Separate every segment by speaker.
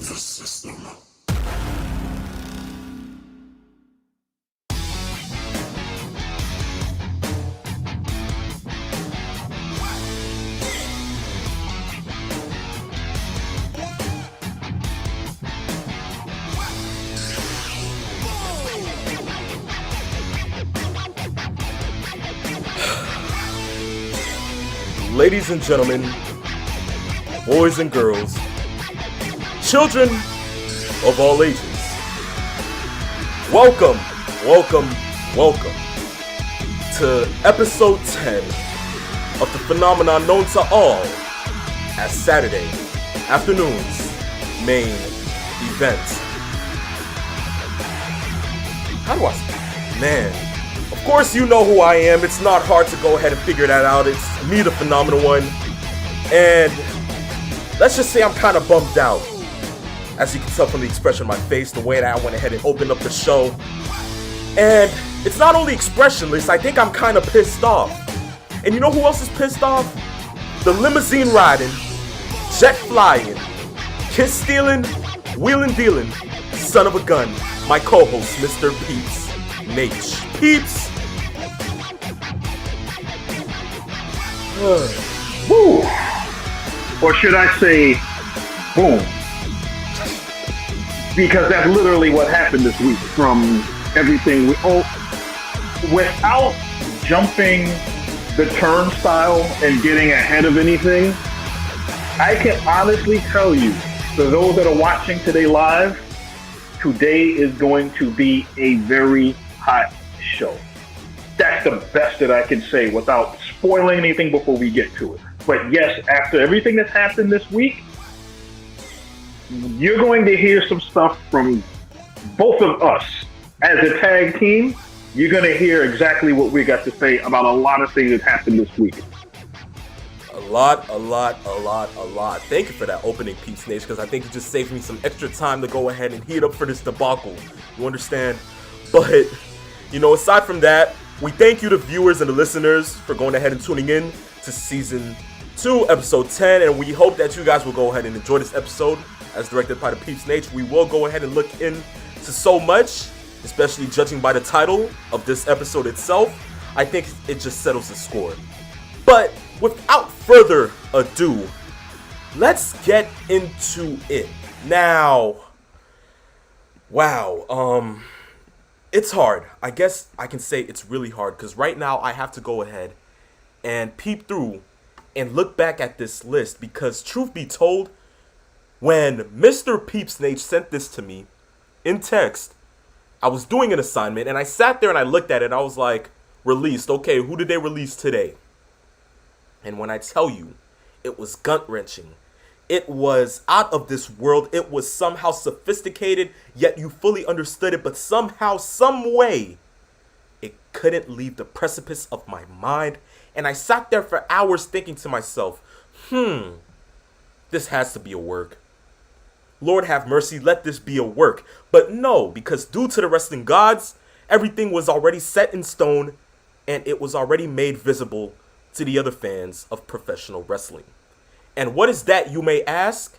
Speaker 1: the system.
Speaker 2: Ladies and gentlemen, boys and girls, children of all ages, welcome to episode 10 of the phenomenon known to all as Saturday afternoon's main event. How do I say? Man. Of course you know who I am. It's not hard to go ahead and figure that out. It's me, the phenomenal one. And let's just say I'm kind of bummed out. As you can tell from the expression on my face, the way that I went ahead and opened up the show. And it's not only expressionless, I think I'm kind of pissed off. And you know who else is pissed off? The limousine riding, jet flying, kiss stealing, wheeling dealing, son of a gun, my co-host, Mr. Peeps. Nate Peeps.
Speaker 3: Woo! Or should I say, boom? Because that's literally what happened this week from everything without jumping the turnstile and getting ahead of anything. I can honestly tell you, for those that are watching today live, today is going to be a very hot show. That's the best that I can say without spoiling anything before we get to it. But yes, after everything that's happened this week, you're going to hear some stuff from both of us. As a tag team, you're going to hear exactly what we got to say about a lot of things that happened this week.
Speaker 2: A lot. Thank you for that opening, Peeps Nation, because I think it just saved me some extra time to go ahead and heat up for this debacle. You understand? But, you know, aside from that, we thank you, the viewers and the listeners, for going ahead and tuning in to Season 2, Episode 10, and we hope that you guys will go ahead and enjoy this episode as directed by the Peeps Nation. We will go ahead and look into so much, especially judging by the title of this episode itself. I think it just settles the score. But without further ado, let's get into it. Now, wow, it's hard. I guess I can say it's really hard because right now I have to go ahead and peep through and look back at this list because truth be told, when Mr. Peeps Nate sent this to me in text, I was doing an assignment and I sat there and I looked at it and I was like, released. Okay, who did they release today? And when I tell you, it was gut-wrenching. It was out of this world. It was somehow sophisticated, yet you fully understood it, but somehow, some way, it couldn't leave the precipice of my mind. And I sat there for hours thinking to myself, this has to be a work. Lord have mercy, let this be a work. But no, because due to the wrestling gods, everything was already set in stone, and it was already made visible to the other fans of professional wrestling. And what is that, you may ask?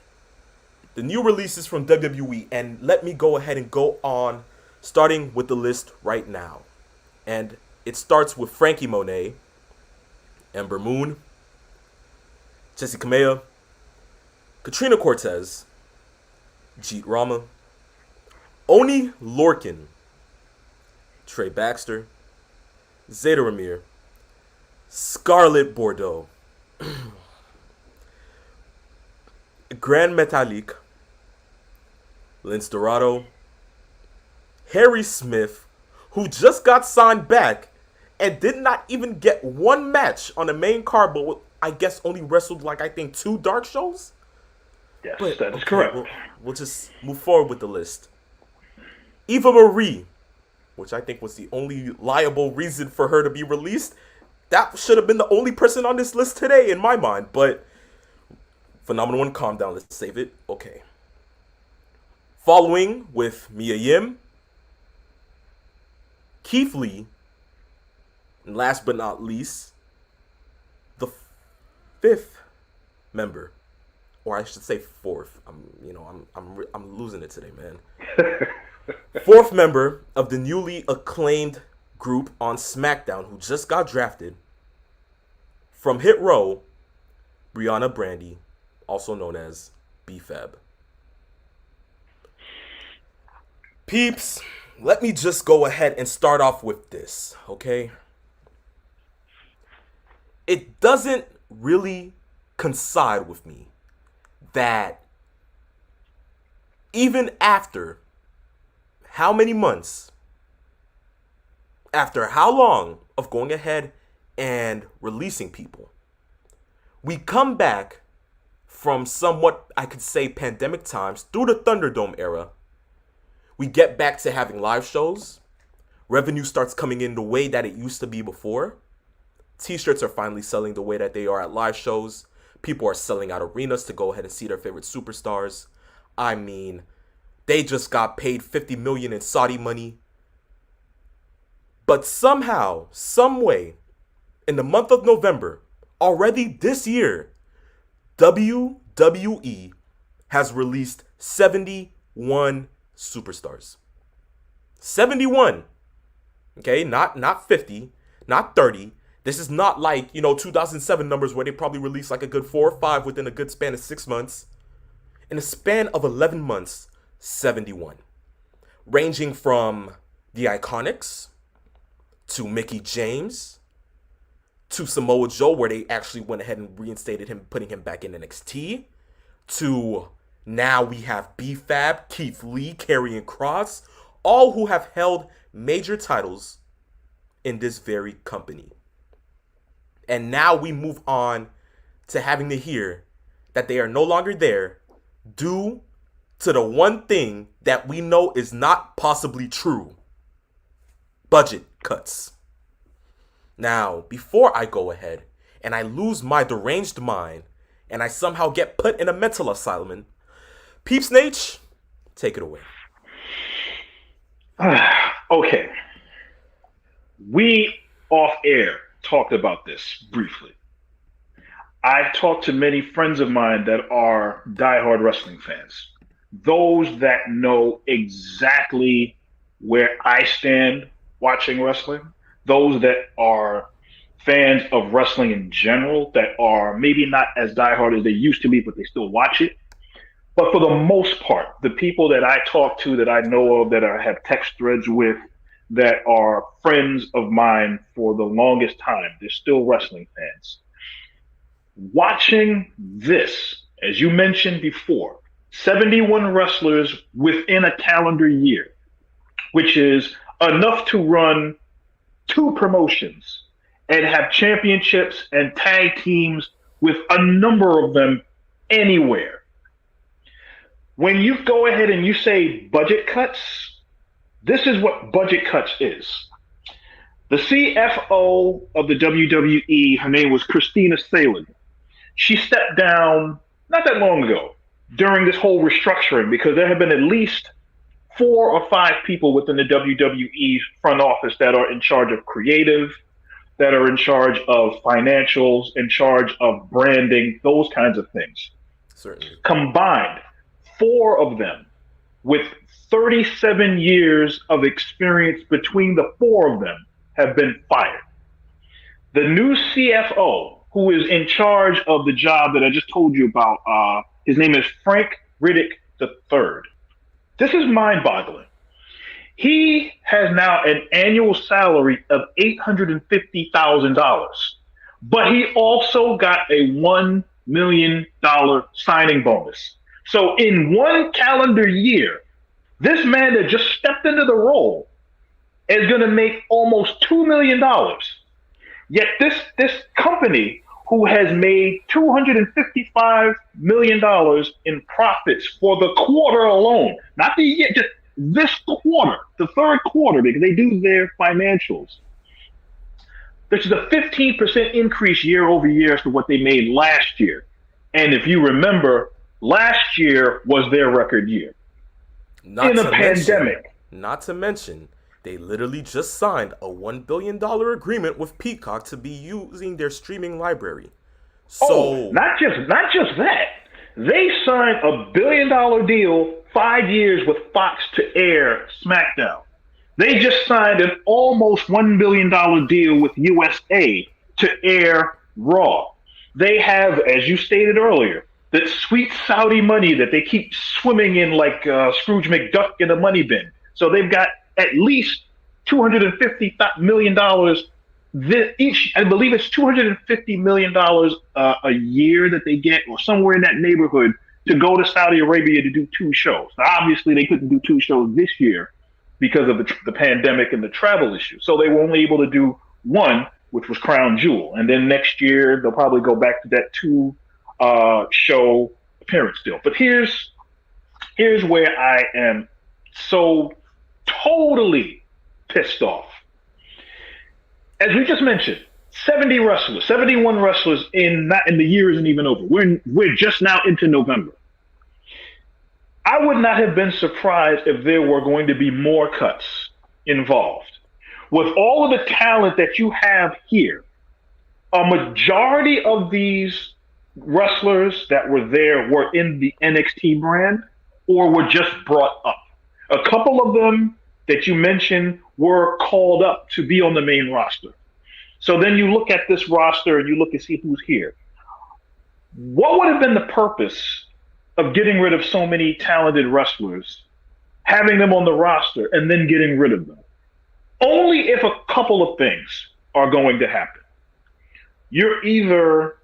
Speaker 2: The new releases from WWE, and let me go ahead and go on, starting with the list right now. And it starts with Frankie Monet, Ember Moon, Jessie Kamea, Katrina Cortez, Jeet Rama, Oni Lorcan, Trey Baxter, Zeta Ramir, Scarlett Bordeaux, Grand Metalik, Lince Dorado, Harry Smith, who just got signed back and did not even get one match on the main card, but I guess only wrestled like I think 2 dark shows?
Speaker 3: Yes,
Speaker 2: but,
Speaker 3: that is correct.
Speaker 2: We'll just move forward with the list. Eva Marie, which I think was the only liable reason for her to be released. That should have been the only person on this list today in my mind, but Phenomenal One, calm down, let's save it. Okay. Following with Mia Yim, Keith Lee, and last but not least, the 5th member, or I should say fourth. I'm losing it today, man. Fourth member of the newly acclaimed group on SmackDown who just got drafted from Hit Row, Brianna Brandy, also known as B-Fab. Peeps, let me just go ahead and start off with this, okay? It doesn't really coincide with me that even after how many months, after how long of going ahead and releasing people, we come back from somewhat, I could say, pandemic times through the Thunderdome era. We get back to having live shows. Revenue starts coming in the way that it used to be before. T-shirts are finally selling the way that they are at live shows. People are selling out arenas to go ahead and see their favorite superstars. I mean, they just got paid $50 million in Saudi money. But somehow, some way, in the month of November, already this year, WWE has released 71 superstars. 71. Okay, not 50, not 30. This is not like, 2007 numbers where they probably released like a good 4 or 5 within a good span of 6 months. In a span of 11 months, 71. Ranging from the Iconics to Mickey James to Samoa Joe, where they actually went ahead and reinstated him, putting him back in NXT, to now we have B-Fab, Keith Lee, Karrion Kross, all who have held major titles in this very company. And now we move on to having to hear that they are no longer there due to the one thing that we know is not possibly true: budget cuts. Now, before I go ahead and I lose my deranged mind and I somehow get put in a mental asylum, Peeps Nate, take it away.
Speaker 3: Okay. We off air talked about this briefly. I've talked to many friends of mine that are diehard wrestling fans. Those that know exactly where I stand watching wrestling. Those that are fans of wrestling in general, that are maybe not as diehard as they used to be, but they still watch it. But for the most part, the people that I talk to, that I know of, that I have text threads with, that are friends of mine for the longest time, they're still wrestling fans. Watching this, as you mentioned before, 71 wrestlers within a calendar year, which is enough to run 2 promotions and have championships and tag teams with a number of them anywhere. When you go ahead and you say budget cuts, this is what budget cuts is. The CFO of the WWE, her name was Christina Salin. She stepped down not that long ago during this whole restructuring, because there have been at least 4 or 5 people within the WWE front office that are in charge of creative, that are in charge of financials, in charge of branding, those kinds of things.
Speaker 2: Certainly.
Speaker 3: Combined, 4 of them with 37 years of experience between the 4 of them have been fired. The new CFO, who is in charge of the job that I just told you about, his name is Frank Riddick III. This is mind-boggling. He has now an annual salary of $850,000, but he also got a $1 million signing bonus. So in 1 calendar year, this man that just stepped into the role is going to make almost $2 million. Yet this company, who has made $255 million in profits for the quarter alone, not the year, just this quarter, the third quarter, because they do their financials. This is a 15% increase year over year as to what they made last year. And if you remember, last year was their record year. In a pandemic.
Speaker 2: Not to mention, they literally just signed a $1 billion agreement with Peacock to be using their streaming library. So
Speaker 3: not just that. They signed a $1 billion deal, 5 years with Fox to air SmackDown. They just signed an almost $1 billion deal with USA to air Raw. They have, as you stated earlier, that sweet Saudi money that they keep swimming in like Scrooge McDuck in a money bin. So they've got at least $250 million each. I believe it's $250 million a year that they get, or somewhere in that neighborhood, to go to Saudi Arabia to do 2 shows. Now, obviously, they couldn't do 2 shows this year because of the pandemic and the travel issue. So they were only able to do 1, which was Crown Jewel. And then next year, they'll probably go back to that 2 show appearance deal. But here's where I am so totally pissed off. As we just mentioned, 70 wrestlers, 71 wrestlers and the year isn't even over. We're just now into November. I would not have been surprised if there were going to be more cuts involved. With all of the talent that you have here, a majority of these wrestlers that were there were in the NXT brand or were just brought up. A couple of them that you mentioned were called up to be on the main roster. So then you look at this roster and you look and see who's here. What would have been the purpose of getting rid of so many talented wrestlers, having them on the roster, and then getting rid of them? Only if a couple of things are going to happen. You're either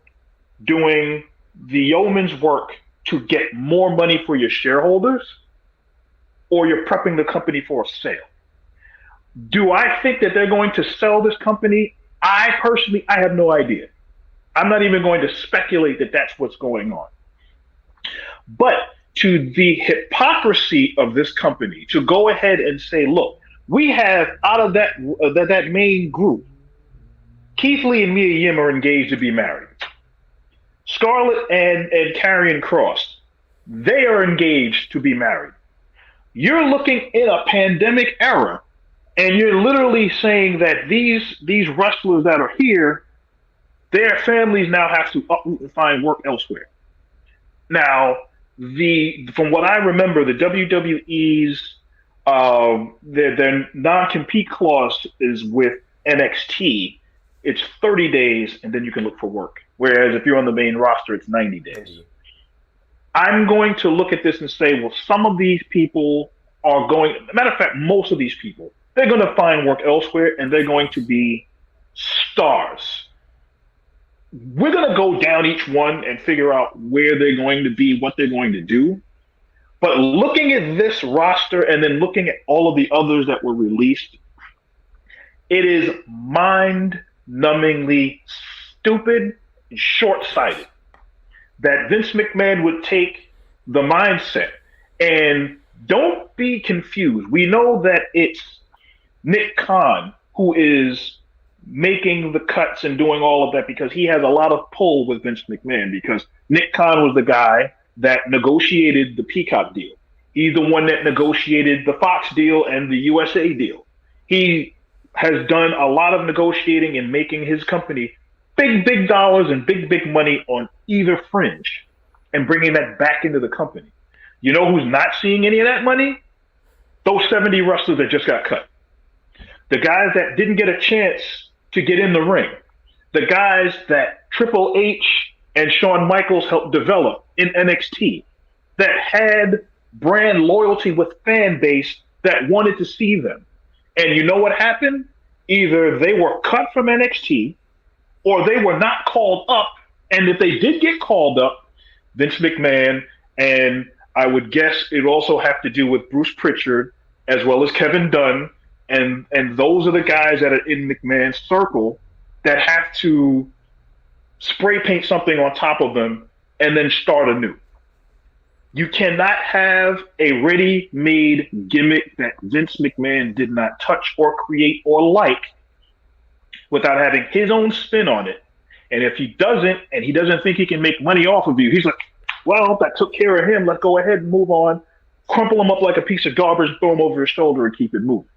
Speaker 3: doing the yeoman's work to get more money for your shareholders, or you're prepping the company for a sale. Do I think that they're going to sell this company? I have no idea. I'm not even going to speculate that that's what's going on. But to the hypocrisy of this company, to go ahead and say, look, we have out of that main group, Keith Lee and Mia Yim are engaged to be married. Scarlett and Karrion Kross, they are engaged to be married. You're looking in a pandemic era, and you're literally saying that these wrestlers that are here, their families now have to uproot and find work elsewhere. Now, from what I remember, the WWE's their non-compete clause is with NXT. It's 30 days, and then you can look for work. Whereas if you're on the main roster, it's 90 days. I'm going to look at this and say, well, some of these people are going, matter of fact, most of these people, they're going to find work elsewhere, and they're going to be stars. We're going to go down each one and figure out where they're going to be, what they're going to do. But looking at this roster and then looking at all of the others that were released, it is mind-numbingly stupid and short-sighted that Vince McMahon would take the mindset. And don't be confused. We know that it's Nick Khan who is making the cuts and doing all of that because he has a lot of pull with Vince McMahon, because Nick Khan was the guy that negotiated the Peacock deal. He's the one that negotiated the Fox deal and the USA deal. He has done a lot of negotiating and making his company big dollars and big money on either fringe and bringing that back into the company. You know who's not seeing any of that money? Those 70 wrestlers that just got cut. The guys that didn't get a chance to get in the ring. The guys that Triple H and Shawn Michaels helped develop in NXT, that had brand loyalty with fan base that wanted to see them. And you know what happened? Either they were cut from NXT or they were not called up. And if they did get called up, Vince McMahon, and I would guess it also have to do with Bruce Pritchard as well as Kevin Dunn, and those are the guys that are in McMahon's circle that have to spray paint something on top of them and then start anew. You cannot have a ready-made gimmick that Vince McMahon did not touch or create or like without having his own spin on it. And if he doesn't, and he doesn't think he can make money off of you, he's like, well, that took care of him. Let's go ahead and move on. Crumple him up like a piece of garbage, throw him over his shoulder, and keep it moving.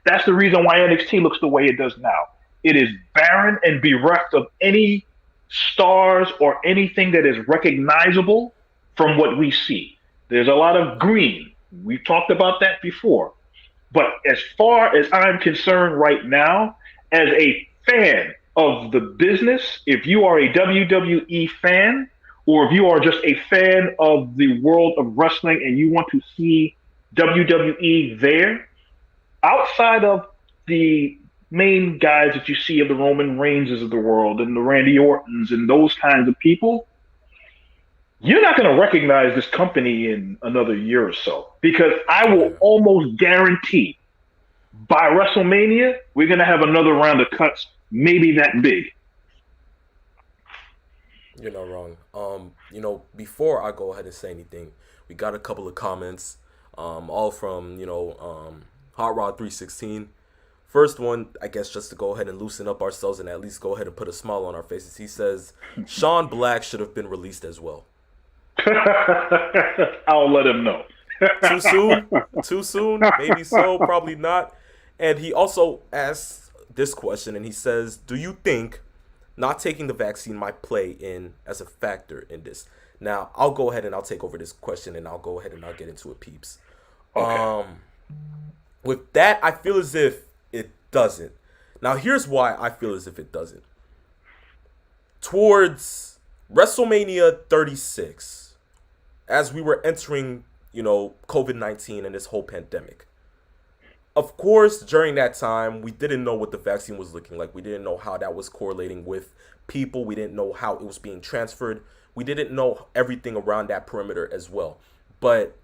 Speaker 3: That's the reason why NXT looks the way it does now. It is barren and bereft of any stars or anything that is recognizable from what we see. There's a lot of green. We've talked about that before. But as far as I'm concerned right now, as a fan of the business, if you are a WWE fan, or if you are just a fan of the world of wrestling and you want to see WWE there, outside of the main guys that you see of the Roman Reigns of the world and the Randy Ortons and those kinds of people, you're not going to recognize this company in another year or so, because I will
Speaker 2: Yeah.
Speaker 3: almost guarantee by WrestleMania we're going to have another round of cuts, maybe that big.
Speaker 2: You're not wrong. Before I go ahead and say anything, we got a couple of comments, all from Hot Rod 316. First one, I guess, just to go ahead and loosen up ourselves and at least go ahead and put a smile on our faces. He says Sean Black should have been released as well.
Speaker 3: I'll let him know.
Speaker 2: Too soon? Too soon? Maybe so, probably not. And he also asks this question, and he says, do you think not taking the vaccine might play in as a factor in this? Now, I'll go ahead and I'll take over this question, and I'll go ahead and I'll get into it, peeps.
Speaker 3: Okay.
Speaker 2: With that, I feel as if it doesn't. Now, here's why I feel as if it doesn't. Towards WrestleMania 36, as we were entering, COVID-19 and this whole pandemic, of course, during that time, we didn't know what the vaccine was looking like. We didn't know how that was correlating with people. We didn't know how it was being transferred. We didn't know everything around that perimeter as well. But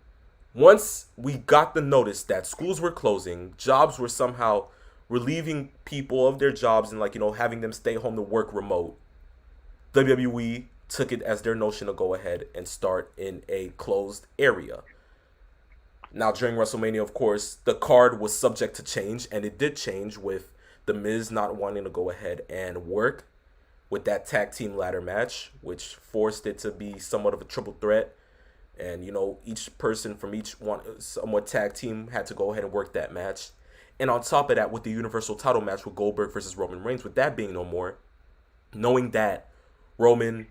Speaker 2: once we got the notice that schools were closing, jobs were somehow relieving people of their jobs and having them stay home to work remote, WWE took it as their notion to go ahead and start in a closed area. Now, during WrestleMania, of course, the card was subject to change, and it did change with The Miz not wanting to go ahead and work with that tag team ladder match, which forced it to be somewhat of a triple threat. And, each person from each one, somewhat tag team, had to go ahead and work that match. And on top of that, with the Universal title match with Goldberg versus Roman Reigns, with that being no more, knowing that Roman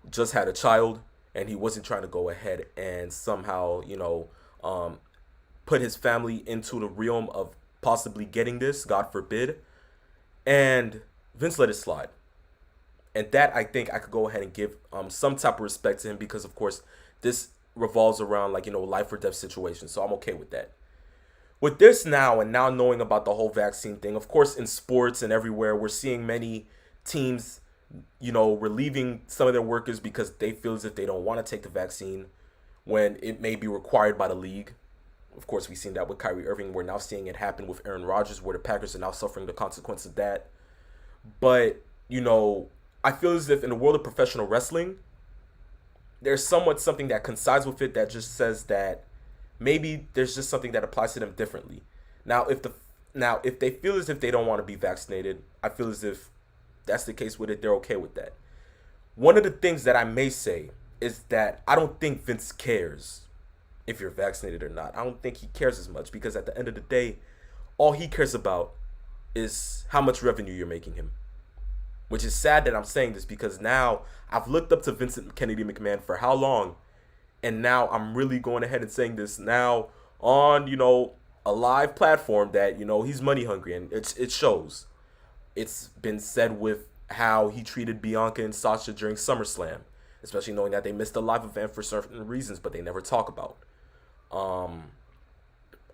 Speaker 2: just had a child and he wasn't trying to go ahead and somehow, put his family into the realm of possibly getting this, God forbid. And Vince let it slide. And that, I think I could go ahead and give some type of respect to him, because, of course, this revolves around life or death situations. So I'm okay with that. With this now, and now knowing about the whole vaccine thing, of course, in sports and everywhere, we're seeing many teams, relieving some of their workers because they feel as if they don't want to take the vaccine when it may be required by the league. Of course, we've seen that with Kyrie Irving. We're now seeing it happen with Aaron Rodgers, where the Packers are now suffering the consequence of that. But, I feel as if in the world of professional wrestling, there's somewhat something that coincides with it that just says that maybe there's just something that applies to them differently. Now, if they feel as if they don't want to be vaccinated, I feel as if that's the case with it. They're okay with that. One of the things that I may say is that I don't think Vince cares if you're vaccinated or not. I don't think he cares as much, because at the end of the day, all he cares about is how much revenue you're making him. Which is sad that I'm saying this, because now I've looked up to Vincent Kennedy McMahon for how long, and now I'm really going ahead and saying this now on, a live platform that, he's money hungry, and it shows. It's been said with how he treated Bianca and Sasha during SummerSlam, especially knowing that they missed a live event for certain reasons, but they never talk about. All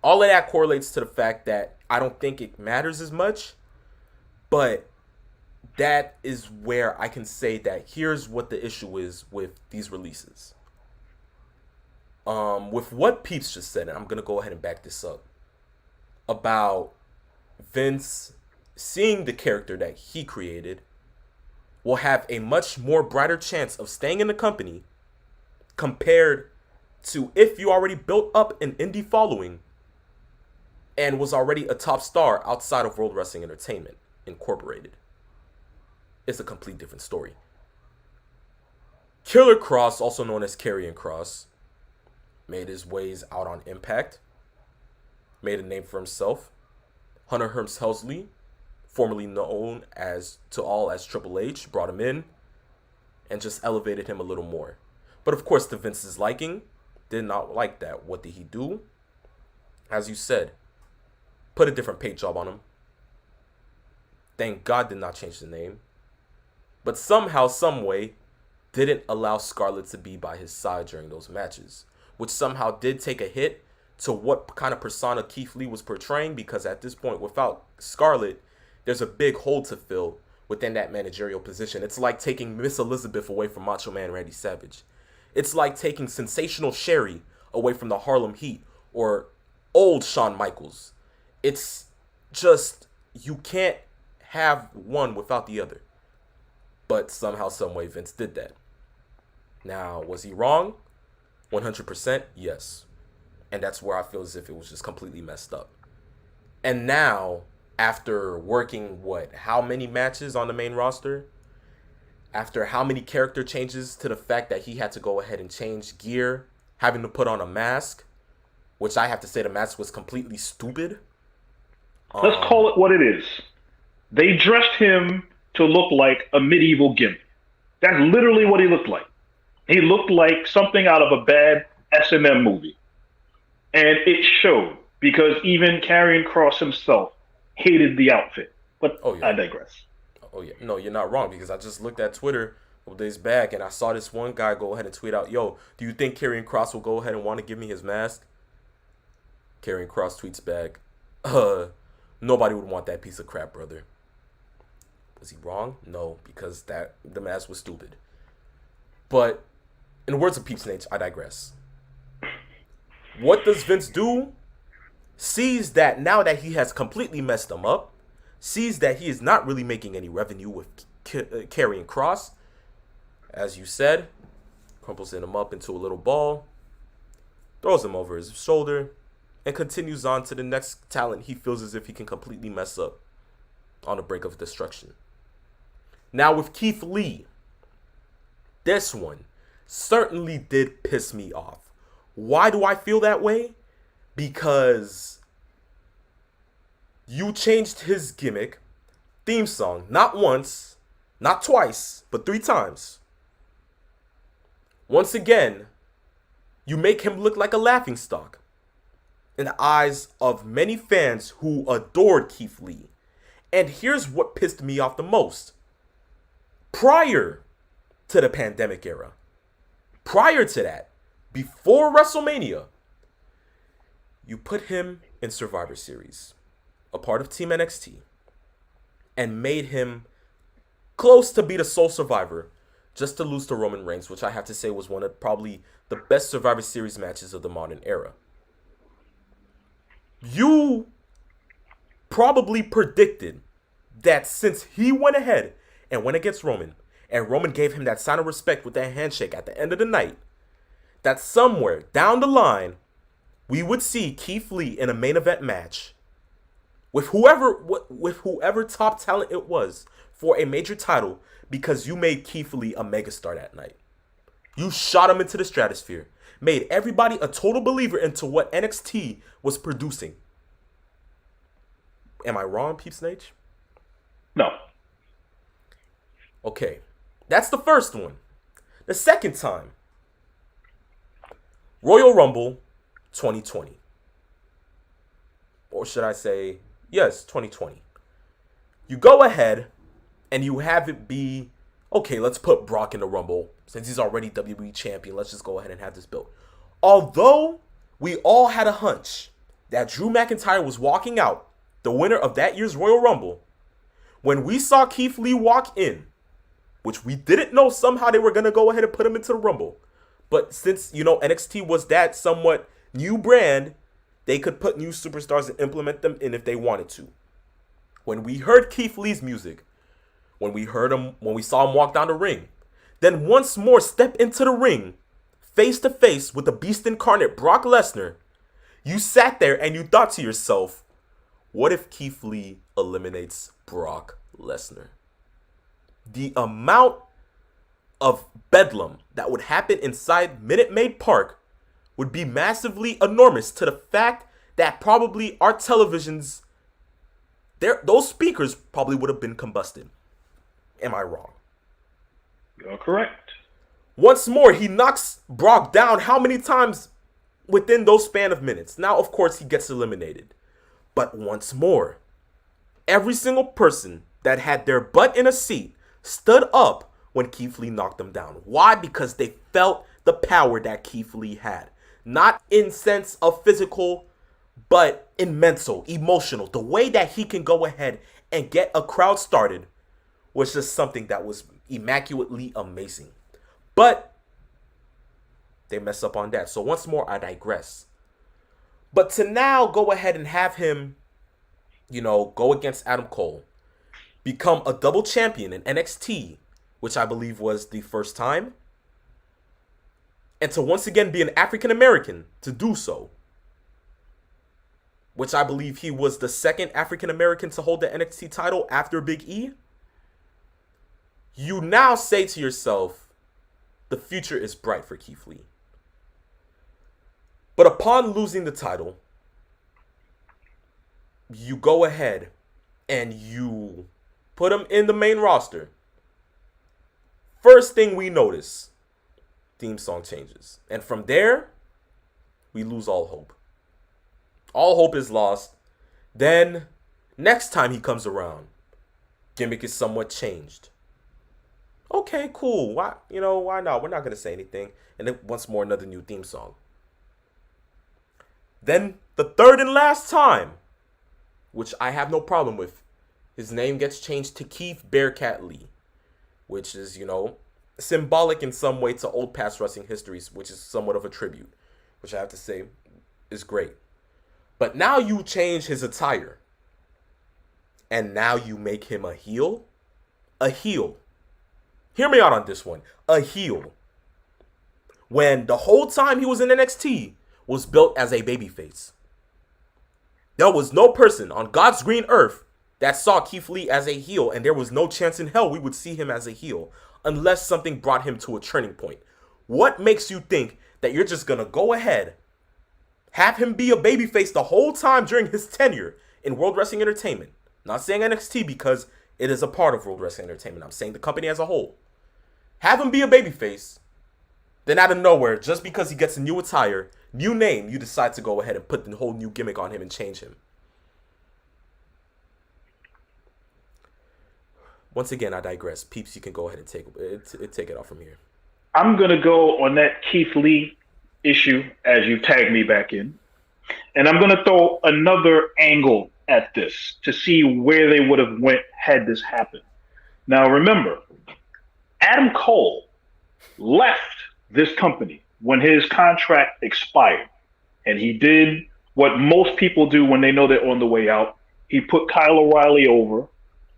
Speaker 2: of that correlates to the fact that I don't think it matters as much, but that is where I can say that here's what the issue is with these releases. With what Peeps just said, and I'm gonna go ahead and back this up, about Vince seeing the character that he created will have a much more brighter chance of staying in the company compared to if you already built up an indie following and was already a top star outside of World Wrestling Entertainment Incorporated. It's a complete different story. Killer Cross, also known as Karrion Kross, made his ways out on Impact, made a name for himself. Hunter Hearst Helmsley, formerly known as Triple H, brought him in and just elevated him a little more. But of course, to Vince's liking, did not like that. What did he do? As you said, put a different paint job on him. Thank God did not change the name. But somehow, some way, didn't allow Scarlett to be by his side during those matches, which somehow did take a hit to what kind of persona Keith Lee was portraying, because at this point, without Scarlett, there's a big hole to fill within that managerial position. It's like taking Miss Elizabeth away from Macho Man Randy Savage. It's like taking Sensational Sherry away from the Harlem Heat or old Shawn Michaels. It's just, you can't have one without the other. But somehow, some way, Vince did that. Now, was he wrong? 100% yes. And that's where I feel as if it was just completely messed up. And now, after working, how many matches on the main roster? After how many character changes, to the fact that he had to go ahead and change gear, having to put on a mask, which I have to say the mask was completely stupid.
Speaker 3: Let's call it what it is. They dressed him to look like a medieval gimp. That's literally what he looked like. He looked like something out of a bad S.A.M.E movie. And it showed, because even Karrion Kross himself hated the outfit. But I digress.
Speaker 2: Oh, yeah. No, you're not wrong, because I just looked at Twitter a couple days back, and I saw this one guy go ahead and tweet out, yo, do you think Karrion Kross will go ahead and want to give me his mask? Karrion Kross tweets back, nobody would want that piece of crap, brother. Was he wrong? No, because the mask was stupid. But in the words of Peep Snake, I digress. What does Vince do? Sees that now that he has completely messed them up, sees that he is not really making any revenue with Karrion Kross, as you said, crumples him up into a little ball, throws him over his shoulder, and continues on to the next talent he feels as if he can completely mess up on the brink of destruction. Now with Keith Lee, this one certainly did piss me off. Why do I feel that way? Because you changed his gimmick, theme song, not once, not twice, but 3 times. Once again, you make him look like a laughingstock in the eyes of many fans who adored Keith Lee. And here's what pissed me off the most. Prior to the pandemic era, prior to that, before WrestleMania, you put him in Survivor Series, a part of Team NXT, and made him close to be the sole survivor, just to lose to Roman Reigns, which I have to say was one of probably the best Survivor Series matches of the modern era. You probably predicted that since he went ahead and went against Roman, and Roman gave him that sign of respect with that handshake at the end of the night, that somewhere down the line, we would see Keith Lee in a main event match with whoever top talent it was for a major title, because you made Keith Lee a megastar that night. You shot him into the stratosphere, made everybody a total believer into what NXT was producing. Am I wrong, Peep Snake?
Speaker 3: No.
Speaker 2: Okay, that's the first one. The second time, Royal Rumble 2020. Or should I say, yes, 2020. You go ahead and you have it be, okay, let's put Brock in the Rumble. Since he's already WWE champion, let's just go ahead and have this built. Although we all had a hunch that Drew McIntyre was walking out, the winner of that year's Royal Rumble, when we saw Keith Lee walk in, which we didn't know somehow they were going to go ahead and put him into the Rumble. But since, NXT was that somewhat new brand, they could put new superstars and implement them in if they wanted to. When we heard Keith Lee's music, when we saw him walk down the ring, then once more step into the ring, face to face with the beast incarnate Brock Lesnar, you sat there and you thought to yourself, what if Keith Lee eliminates Brock Lesnar? The amount of bedlam that would happen inside Minute Maid Park would be massively enormous, to the fact that probably our televisions, those speakers probably would have been combusted. Am I wrong?
Speaker 3: You're correct.
Speaker 2: Once more, he knocks Brock down how many times within those span of minutes? Now, of course, he gets eliminated. But once more, every single person that had their butt in a seat stood up when Keith Lee knocked them down. Why? Because they felt the power that Keith Lee had. Not in sense of physical, but in mental, emotional. The way that he can go ahead and get a crowd started was just something that was immaculately amazing. But they mess up on that. So once more, I digress. But to now go ahead and have him, go against Adam Cole, become a double champion in NXT, which I believe was the first time, and to once again be an African American to do so, which I believe he was the second African American to hold the NXT title after Big E, you now say to yourself, the future is bright for Keith Lee. But upon losing the title, you go ahead and you put him in the main roster. First thing we notice, theme song changes. And from there, we lose all hope. All hope is lost. Then, next time he comes around, gimmick is somewhat changed. Okay, cool. Why not? We're not going to say anything. And then once more, another new theme song. Then, the third and last time, which I have no problem with, his name gets changed to Keith Bearcat Lee, which is, symbolic in some way to old past wrestling histories, which is somewhat of a tribute, which I have to say is great. But now you change his attire, and now you make him a heel? A heel. Hear me out on this one. A heel. When the whole time he was in NXT, was built as a babyface. There was no person on God's green earth that saw Keith Lee as a heel, and there was no chance in hell we would see him as a heel unless something brought him to a turning point. What makes you think that you're just going to go ahead, have him be a babyface the whole time during his tenure in World Wrestling Entertainment? Not saying NXT because it is a part of World Wrestling Entertainment. I'm saying the company as a whole. Have him be a babyface, then out of nowhere, just because he gets a new attire, new name, you decide to go ahead and put the whole new gimmick on him and change him. Once again, I digress. Peeps, you can go ahead and take it off from here.
Speaker 3: I'm going to go on that Keith Lee issue as you tag me back in. And I'm going to throw another angle at this to see where they would have went had this happened. Now, remember, Adam Cole left this company when his contract expired. And he did what most people do when they know they're on the way out. He put Kyle O'Reilly over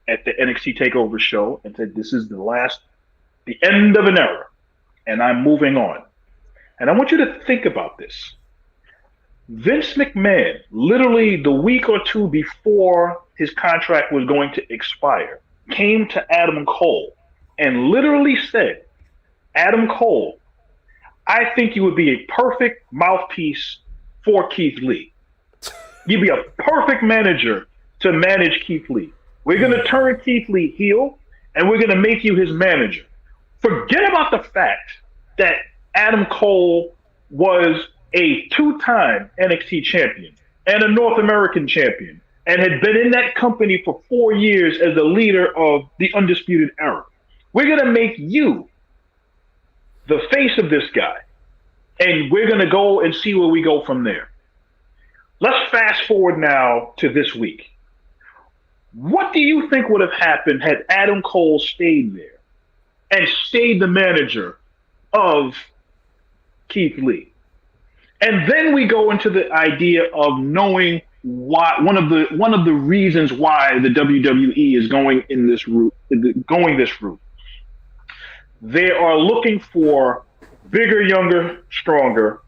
Speaker 3: at the NXT TakeOver show and said, this is the end of an era, and I'm moving on. And I want you to think about this. Vince McMahon, literally the week or two before his contract was going to expire, came to Adam Cole and literally said, Adam Cole, I think you would be a perfect mouthpiece for Keith Lee. You'd be a perfect manager to manage Keith Lee. We're going to turn Keith Lee heel, and we're going to make you his manager. Forget about the fact that Adam Cole was a two-time NXT champion and a North American champion and had been in that company for 4 years as a leader of the Undisputed Era. We're going to make you the face of this guy, and we're going to go and see where we go from there. Let's fast forward now to this week. What do you think would have happened had Adam Cole stayed there and stayed the manager of Keith Lee? And then we go into the idea of knowing why one of the reasons why the WWE is going this route. They are looking for bigger, younger, stronger,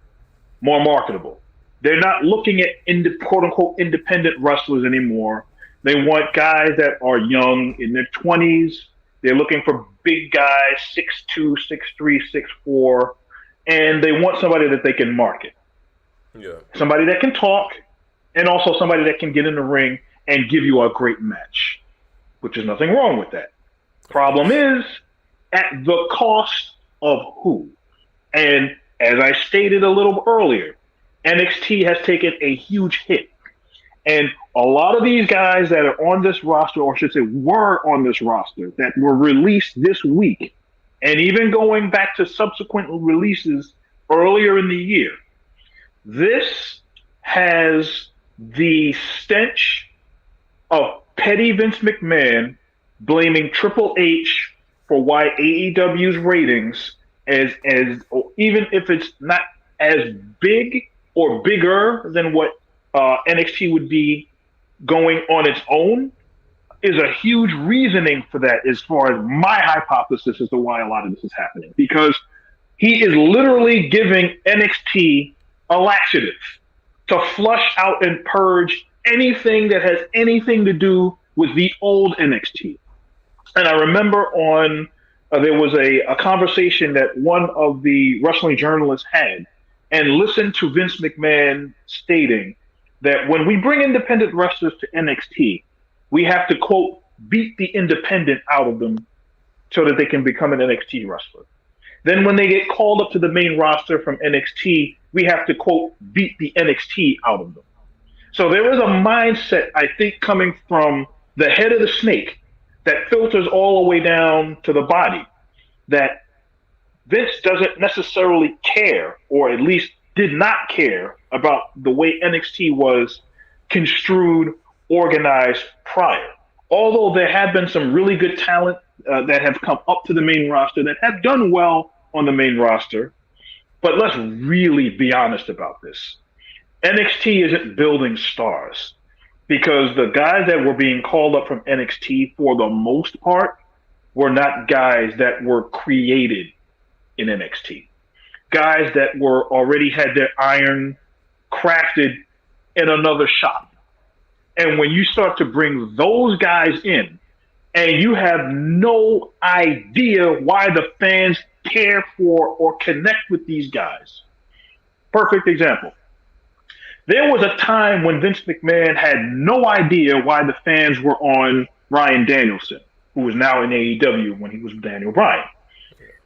Speaker 3: more marketable. They're not looking at quote unquote independent wrestlers anymore. They want guys that are young, in their 20s. They're looking for big guys, 6'2", 6'3", 6'4", and they want somebody that they can market. Yeah. Somebody that can talk, and also somebody that can get in the ring and give you a great match, which is nothing wrong with that. Problem is, at the cost of who? And as I stated a little earlier, NXT has taken a huge hit. And a lot of these guys that are on this roster, or I should say were on this roster, that were released this week, and even going back to subsequent releases earlier in the year, this has the stench of petty Vince McMahon blaming Triple H for why AEW's ratings, as even if it's not as big or bigger than what NXT would be going on its own, is a huge reasoning for that as far as my hypothesis as to why a lot of this is happening. Because he is literally giving NXT a laxative to flush out and purge anything that has anything to do with the old NXT. And I remember there was a conversation that one of the wrestling journalists had, and listened to Vince McMahon stating that when we bring independent wrestlers to NXT, we have to, quote, beat the independent out of them so that they can become an NXT wrestler. Then when they get called up to the main roster from NXT, we have to, quote, beat the NXT out of them. So there is a mindset, I think, coming from the head of the snake that filters all the way down to the body, that Vince doesn't necessarily care, or at least did not care, about the way NXT was construed, organized prior. Although there have been some really good talent that have come up to the main roster that have done well on the main roster, but let's really be honest about this. NXT isn't building stars, because the guys that were being called up from NXT, for the most part, were not guys that were created in NXT. Guys that were already had their iron crafted in another shop. And when you start to bring those guys in, and you have no idea why the fans care for or connect with these guys. Perfect example. There was a time when Vince McMahon had no idea why the fans were on Bryan Danielson, who was now in AEW when he was Daniel Bryan.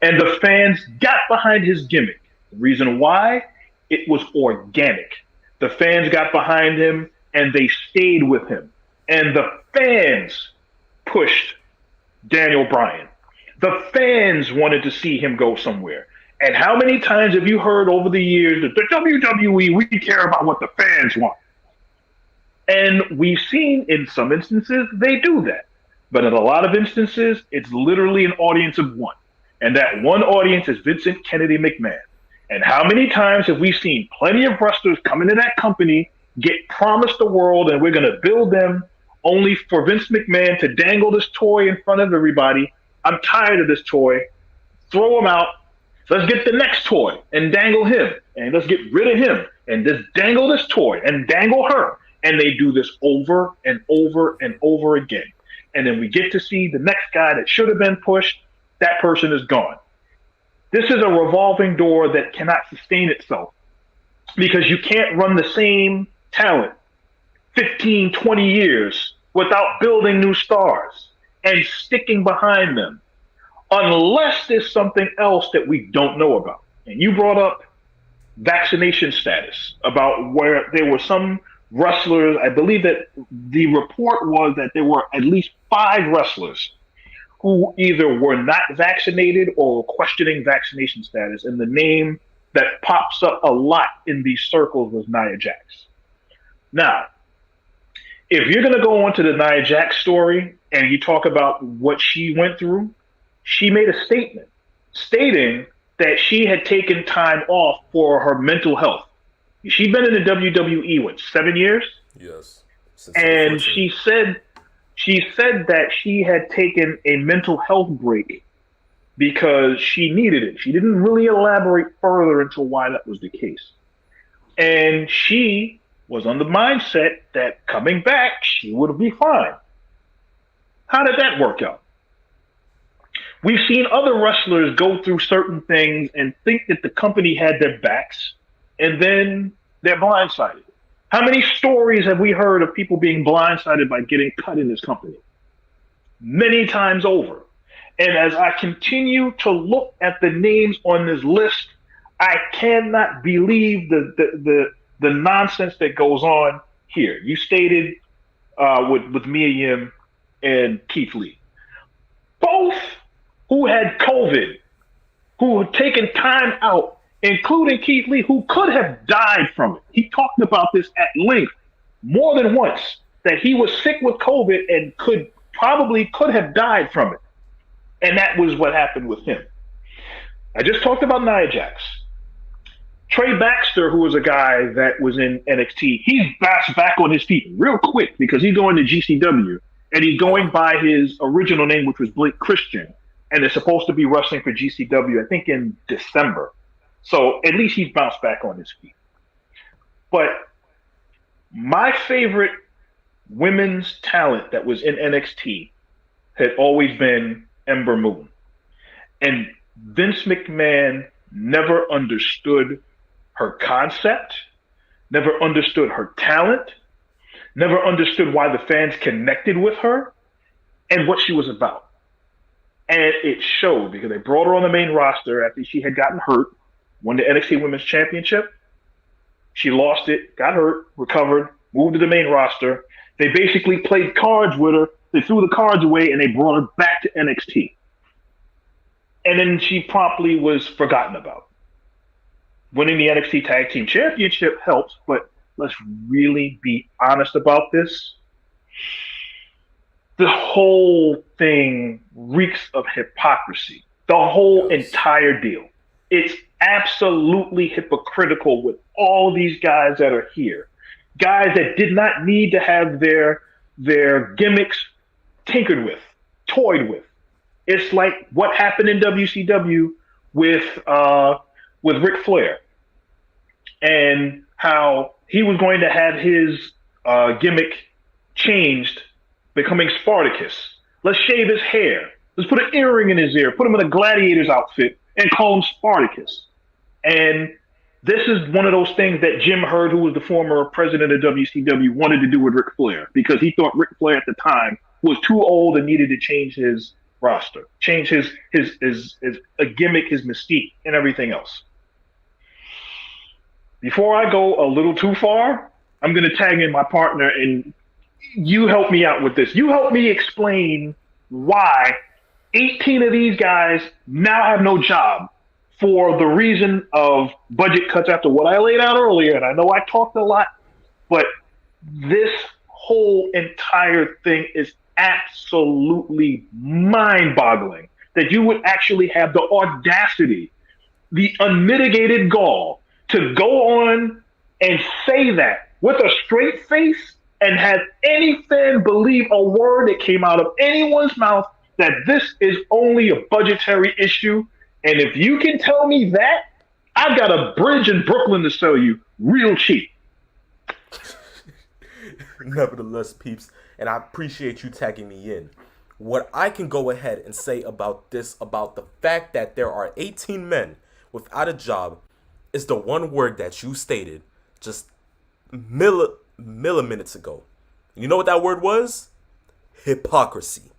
Speaker 3: And the fans got behind his gimmick. The reason why? It was organic. The fans got behind him and they stayed with him. And the fans pushed Daniel Bryan. The fans wanted to see him go somewhere. And how many times have you heard over the years that the WWE, we care about what the fans want? And we've seen in some instances they do that. But in a lot of instances, it's literally an audience of one. And that one audience is Vincent Kennedy McMahon. And how many times have we seen plenty of wrestlers come into that company, get promised the world, and we're going to build them, only for Vince McMahon to dangle this toy in front of everybody. I'm tired of this toy. Throw him out. Let's get the next toy and dangle him. And let's get rid of him and just dangle this toy and dangle her. And they do this over and over and over again. And then we get to see the next guy that should have been pushed. That person is gone. This is a revolving door that cannot sustain itself, because you can't run the same talent 15, 20 years without building new stars and sticking behind them, unless there's something else that we don't know about. And you brought up vaccination status, about where there were some wrestlers. I believe that the report was that there were at least 5 wrestlers who either were not vaccinated or were questioning vaccination status. And the name that pops up a lot in these circles was Nia Jax. Now, if you're going to go on to the Nia Jax story and you talk about what she went through, she made a statement stating that she had taken time off for her mental health. She'd been in the WWE, 7 years?
Speaker 2: Yes.
Speaker 3: And she said that she had taken a mental health break because she needed it. She didn't really elaborate further into why that was the case. And she was on the mindset that coming back, she would be fine. How did that work out? We've seen other wrestlers go through certain things and think that the company had their backs, and then they're blindsided. How many stories have we heard of people being blindsided by getting cut in this company? Many times over. And as I continue to look at the names on this list, I cannot believe the nonsense that goes on here. You stated with Mia Yim and Keith Lee, both who had COVID, who had taken time out, including Keith Lee, who could have died from it. He talked about this at length more than once, that he was sick with COVID and could have died from it. And that was what happened with him. I just talked about Nia Jax. Trey Baxter, who was a guy that was in NXT, he's back on his feet real quick because he's going to GCW, and he's going by his original name, which was Blake Christian, and is supposed to be wrestling for GCW, I think, in December. So at least he's bounced back on his feet. But my favorite women's talent that was in NXT had always been Ember Moon. And Vince McMahon never understood her concept, never understood her talent, never understood why the fans connected with her and what she was about. And it showed because they brought her on the main roster after she had gotten hurt, won the NXT Women's Championship. She lost it, got hurt, recovered, moved to the main roster. They basically played cards with her. They threw the cards away and they brought her back to NXT. And then she promptly was forgotten about. Winning the NXT Tag Team Championship helps, but let's really be honest about this. The whole thing reeks of hypocrisy. The whole entire deal. It's absolutely hypocritical with all these guys that are here. Guys that did not need to have their gimmicks tinkered with, toyed with. It's like what happened in WCW with Ric Flair, and how he was going to have his gimmick changed, becoming Spartacus. Let's shave his hair. Let's put an earring in his ear, put him in a gladiator's outfit, and call him Spartacus. And this is one of those things that Jim Herd, who was the former president of WCW, wanted to do with Ric Flair, because he thought Ric Flair at the time was too old and needed to change his roster, change his a gimmick, his mystique, and everything else. Before I go a little too far, I'm going to tag in my partner, and you help me out with this. You help me explain why 18 of these guys now have no job for the reason of budget cuts after what I laid out earlier. And I know I talked a lot, but this whole entire thing is absolutely mind-boggling that you would actually have the audacity, the unmitigated gall to go on and say that with a straight face and have any fan believe a word that came out of anyone's mouth that this is only a budgetary issue. And if you can tell me that, I've got a bridge in Brooklyn to sell you real cheap.
Speaker 2: Nevertheless, peeps, and I appreciate you tagging me in. What I can go ahead and say about this, about the fact that there are 18 men without a job, is the one word that you stated just milliminutes ago. You know what that word was? Hypocrisy.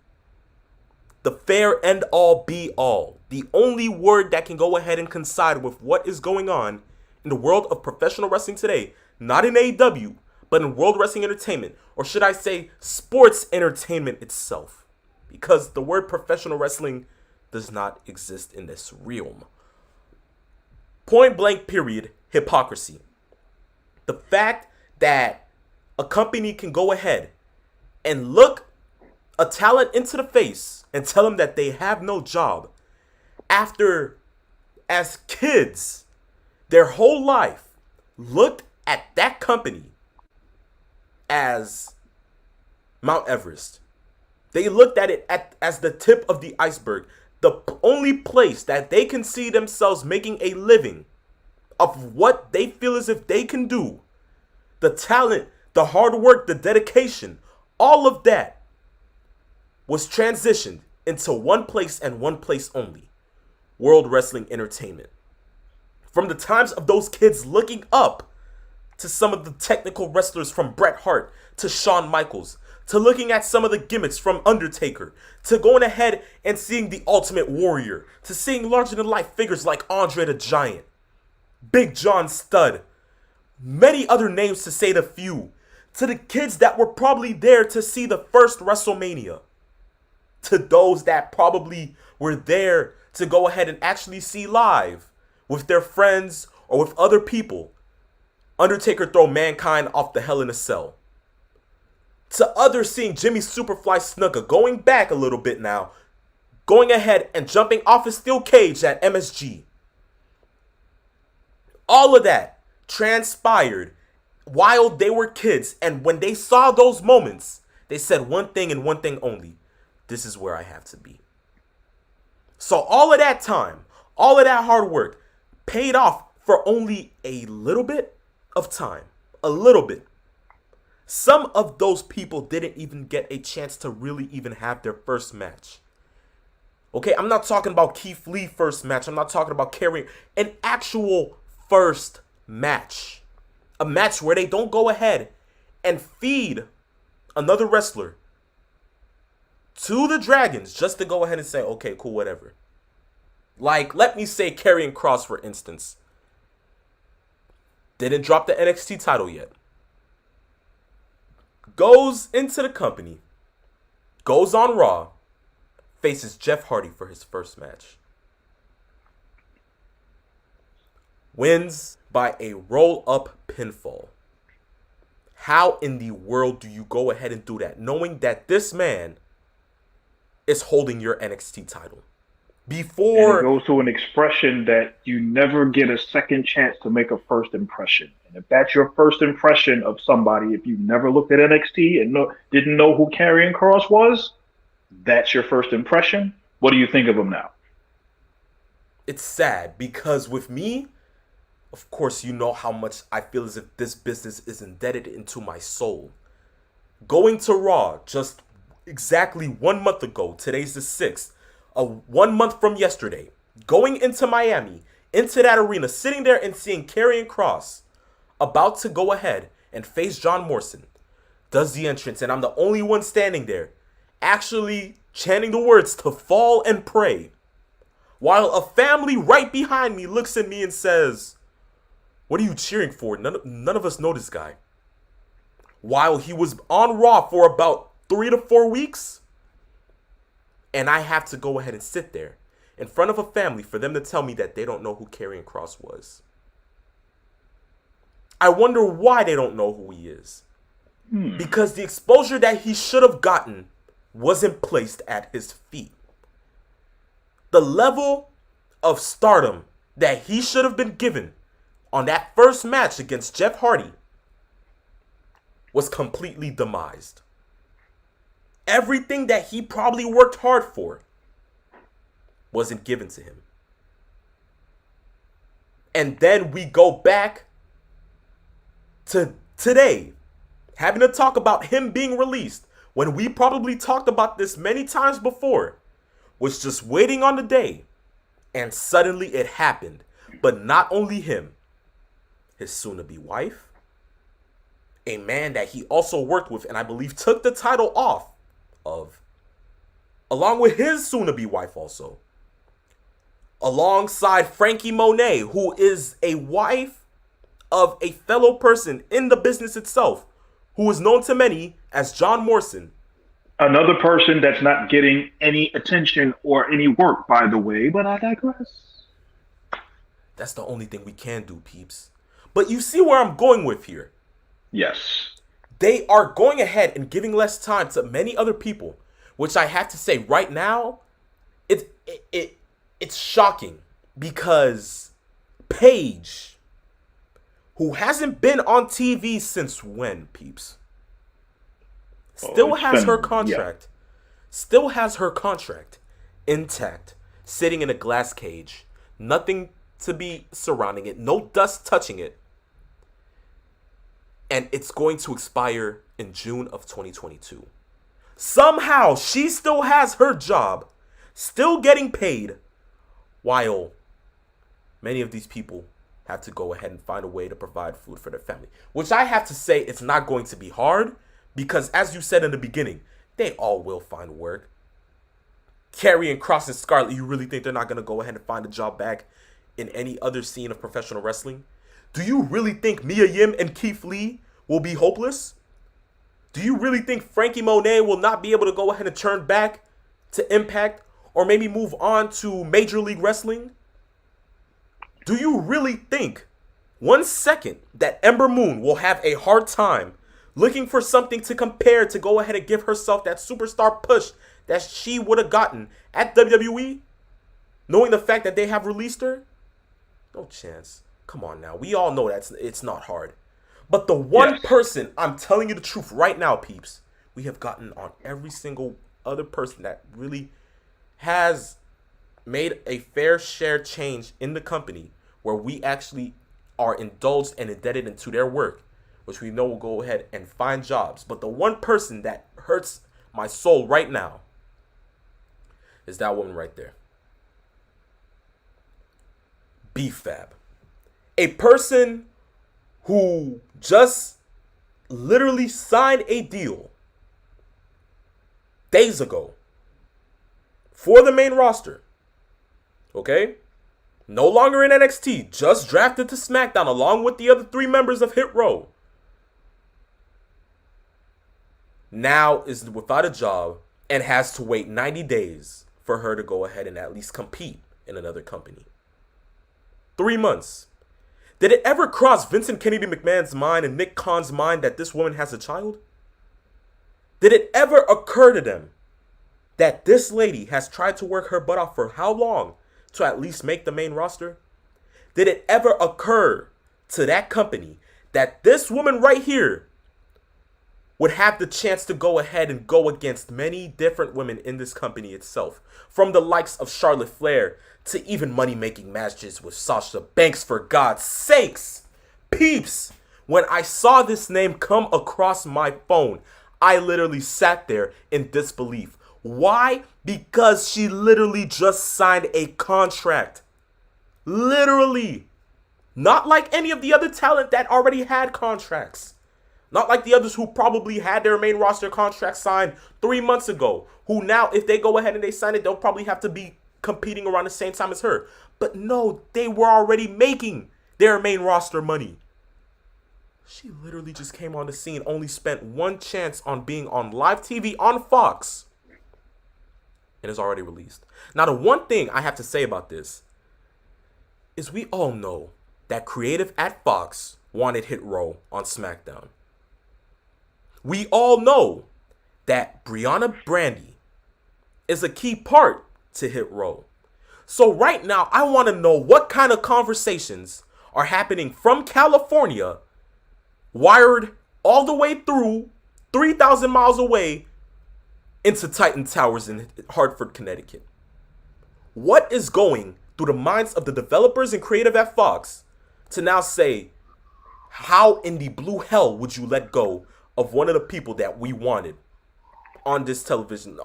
Speaker 2: The fair end all be all. The only word that can go ahead and coincide with what is going on in the world of professional wrestling today, not in AEW, but in World Wrestling Entertainment, or should I say sports entertainment itself, because the word professional wrestling does not exist in this realm. Point blank period, hypocrisy. The fact that a company can go ahead and look a talent into the face and tell them that they have no job after, as kids, their whole life looked at that company as Mount Everest. They looked at it as the tip of the iceberg, the only place that they can see themselves making a living of what they feel as if they can do. The talent, the hard work, the dedication, all of that was transitioned into one place and one place only: World Wrestling Entertainment. From the times of those kids looking up to some of the technical wrestlers, from Bret Hart to Shawn Michaels to looking at some of the gimmicks from Undertaker, to going ahead and seeing the Ultimate Warrior, to seeing larger-than-life figures like Andre the Giant, Big John Studd, many other names to say the few, to the kids that were probably there to see the first WrestleMania, to those that probably were there to go ahead and actually see live with their friends or with other people Undertaker throw Mankind off the Hell in a Cell. To others seeing Jimmy Superfly Snuka going back a little bit now, going ahead and jumping off a steel cage at MSG. All of that transpired while they were kids, and when they saw those moments, they said one thing and one thing only: this is where I have to be. So all of that time, all of that hard work paid off for only a little bit of time. A little bit. Some of those people didn't even get a chance to really even have their first match. Okay, I'm not talking about Keith Lee first match. I'm not talking about carrying an actual first match. A match where they don't go ahead and feed another wrestler to the Dragons just to go ahead and say, okay, cool, whatever. Like, let me say Karrion Kross, for instance. Didn't drop the NXT title yet. Goes into the company. Goes on Raw. Faces Jeff Hardy for his first match. Wins by a roll-up pinfall. How in the world do you go ahead and do that, knowing that this man is holding your NXT title? Before,
Speaker 3: and it goes to an expression that you never get a second chance to make a first impression. And if that's your first impression of somebody, if you never looked at NXT and didn't know who Karrion Kross was, that's your first impression. What do you think of him now?
Speaker 2: It's sad because with me, of course, you know how much I feel as if this business is indebted into my soul. Going to Raw just exactly 1 month ago, today's the 6th, 1 month from yesterday, going into Miami, into that arena, sitting there and seeing Karrion Kross about to go ahead and face John Morrison, does the entrance, and I'm the only one standing there, actually chanting the words to fall and pray, while a family right behind me looks at me and says, what are you cheering for? None of us know this guy. While he was on Raw for about 3 to 4 weeks, and I have to go ahead and sit there in front of a family for them to tell me that they don't know who Karrion Kross was. I wonder why they don't know who he is. Because the exposure that he should have gotten wasn't placed at his feet. The level of stardom that he should have been given on that first match against Jeff Hardy was completely demised. Everything that he probably worked hard for wasn't given to him. And then we go back to today, having to talk about him being released, when we probably talked about this many times before, was just waiting on the day, and suddenly it happened. But not only him, his soon-to-be wife, a man that he also worked with and I believe took the title off of, along with his soon-to-be wife also, alongside Frankie Monet, who is a wife of a fellow person in the business itself, who is known to many as John Morrison.
Speaker 3: Another person that's not getting any attention or any work, by the way, but I digress.
Speaker 2: That's the only thing we can do, peeps. But you see where I'm going with here.
Speaker 3: Yes.
Speaker 2: They are going ahead and giving less time to many other people, which I have to say right now, it's shocking because Paige, who hasn't been on TV since when, peeps? Still has her contract. Yeah. Still has her contract intact, sitting in a glass cage. Nothing to be surrounding it. No dust touching it. And it's going to expire in June of 2022. Somehow, she still has her job, still getting paid, while many of these people have to go ahead and find a way to provide food for their family. Which I have to say, it's not going to be hard, Because as you said in the beginning, they all will find work. Karrion Kross and Scarlett, you really think they're not going to go ahead and find a job back in any other scene of professional wrestling? Do you really think Mia Yim and Keith Lee will be hopeless? Do you really think Frankie Monet will not be able to go ahead and turn back to Impact or maybe move on to Major League Wrestling? Do you really think 1 second that Ember Moon will have a hard time looking for something to compare to go ahead and give herself that superstar push that she would have gotten at WWE, knowing the fact that they have released her? No chance. Come on now. We all know that it's not hard. But the one person, I'm telling you the truth right now, peeps, we have gotten on every single other person that really has made a fair share change in the company where we actually are indulged and indebted into their work, which we know will go ahead and find jobs. But the one person that hurts my soul right now is that woman right there. B-Fab. A person who just literally signed a deal days ago for the main roster. Okay? No longer in NXT, just drafted to SmackDown along with the other 3 members of Hit Row. Now is without a job and has to wait 90 days for her to go ahead and at least compete in another company. 3 months. Did it ever cross Vincent Kennedy McMahon's mind and Nick Khan's mind that this woman has a child? Did it ever occur to them that this lady has tried to work her butt off for how long to at least make the main roster? Did it ever occur to that company that this woman right here would have the chance to go ahead and go against many different women in this company itself, from the likes of Charlotte Flair to even money-making matches with Sasha Banks, for God's sakes? Peeps, when I saw this name come across my phone, I literally sat there in disbelief. Why? Because she literally just signed a contract. Literally. Not like any of the other talent that already had contracts. Not like the others who probably had their main roster contract signed 3 months ago, who now, if they go ahead and they sign it, they'll probably have to be competing around the same time as her. But no, they were already making their main roster money. She literally just came on the scene, only spent 1 chance on being on live TV on Fox, and is already released. Now, the one thing I have to say about this is we all know that creative at Fox wanted Hit Row on SmackDown. We all know that Brianna Brandy is a key part to Hit Row. So right now, I want to know what kind of conversations are happening from California, wired all the way through 3,000 miles away into Titan Towers in Hartford, Connecticut. What is going through the minds of the developers and creative at Fox to now say, how in the blue hell would you let go of one of the people that we wanted on this television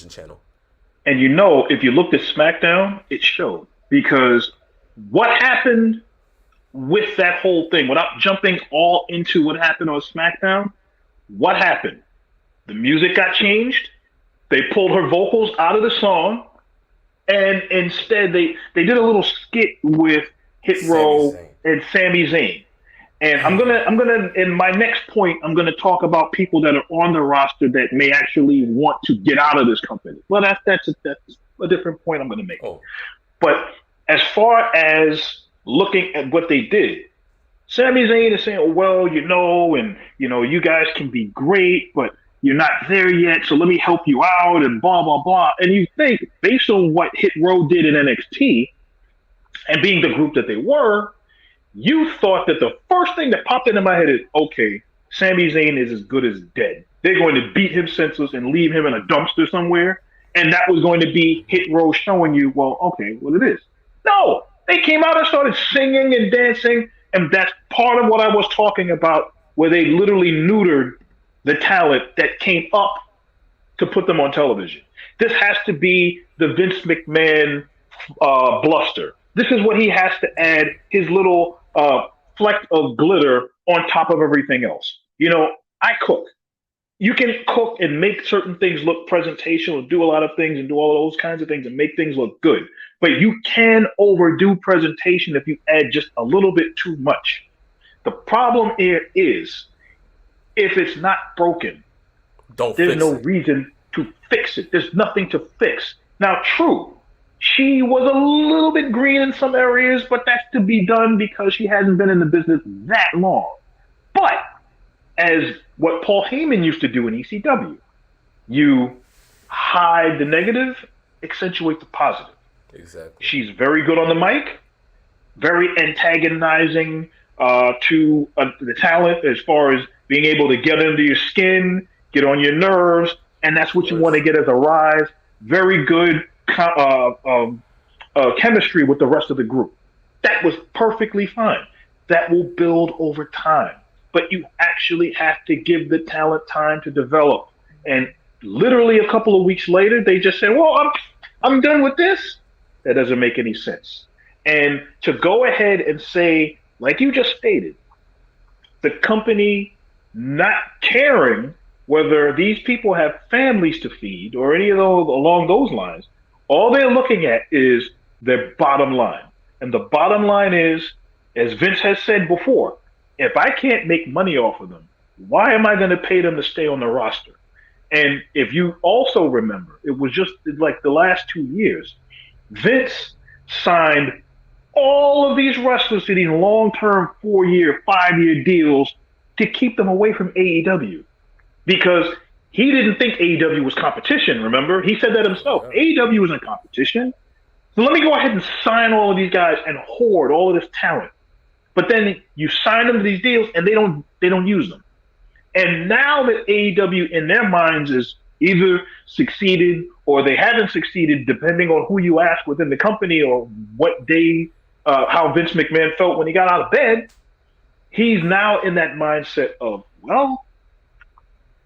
Speaker 2: channel?
Speaker 3: And you know, if you looked at SmackDown, it showed. Because what happened with that whole thing, without jumping all into what happened on SmackDown, what happened? The music got changed. They pulled her vocals out of the song. And instead, they did a little skit with Hit Row and Sami Zayn. And I'm gonna in my next point, I'm gonna talk about people that are on the roster that may actually want to get out of this company. Well, that's a different point I'm gonna make. Oh. But as far as looking at what they did, Sami Zayn is saying, well, you guys can be great, but you're not there yet, so let me help you out, and blah, blah, blah. And you think, based on what Hit Row did in NXT, and being the group that they were, you thought that the first thing that popped into my head is, okay, Sami Zayn is as good as dead. They're going to beat him senseless and leave him in a dumpster somewhere, and that was going to be Hit Row showing you, well, okay, well, it is. No, they came out and started singing and dancing, and that's part of what I was talking about, where they literally neutered the talent that came up to put them on television. This has to be the Vince McMahon bluster. This is what he has to add, his little fleck of glitter on top of everything else. You know, I cook. you can cook and make certain things look presentational, do a lot of things and do all of those kinds of things and make things look good. But you can overdo presentation if you add just a little bit too much. The problem here is if it's not broken,
Speaker 2: Don't
Speaker 3: there's
Speaker 2: fix
Speaker 3: no
Speaker 2: it.
Speaker 3: reason to fix it. There's nothing to fix. Now, true, she was a little bit green in some areas, but that's to be done because she hasn't been in the business that long. But as what Paul Heyman used to do in ECW, you hide the negative, accentuate the positive.
Speaker 2: Exactly.
Speaker 3: She's very good on the mic, very antagonizing to the talent as far as being able to get under your skin, get on your nerves, and that's
Speaker 2: Of
Speaker 3: what you want to
Speaker 2: course.
Speaker 3: get as a rise. Very good chemistry with the rest of the group. That was perfectly fine. That will build over time. But you actually have to give the talent time to develop. And literally a couple of weeks later, they just said, "Well, I'm done with this." That doesn't make any sense. And to go ahead and say, like you just stated, the company not caring whether these people have families to feed or any of those along those lines, all they're looking at is their bottom line. And the bottom line is, as Vince has said before, if I can't make money off of them, why am I going to pay them to stay on the roster? And if you also remember, it was just like the last 2 years, Vince signed all of these wrestlers to these long-term 4-year, 5-year deals to keep them away from AEW because he didn't think AEW was competition. Remember, he said that himself.
Speaker 2: Yeah.
Speaker 3: AEW isn't competition. So let me go ahead and sign all of these guys and hoard all of this talent. But then you sign them to these deals and they don't use them. And now that AEW in their minds is either succeeded or they haven't succeeded, depending on who you ask within the company or what how Vince McMahon felt when he got out of bed, he's now in that mindset of, well,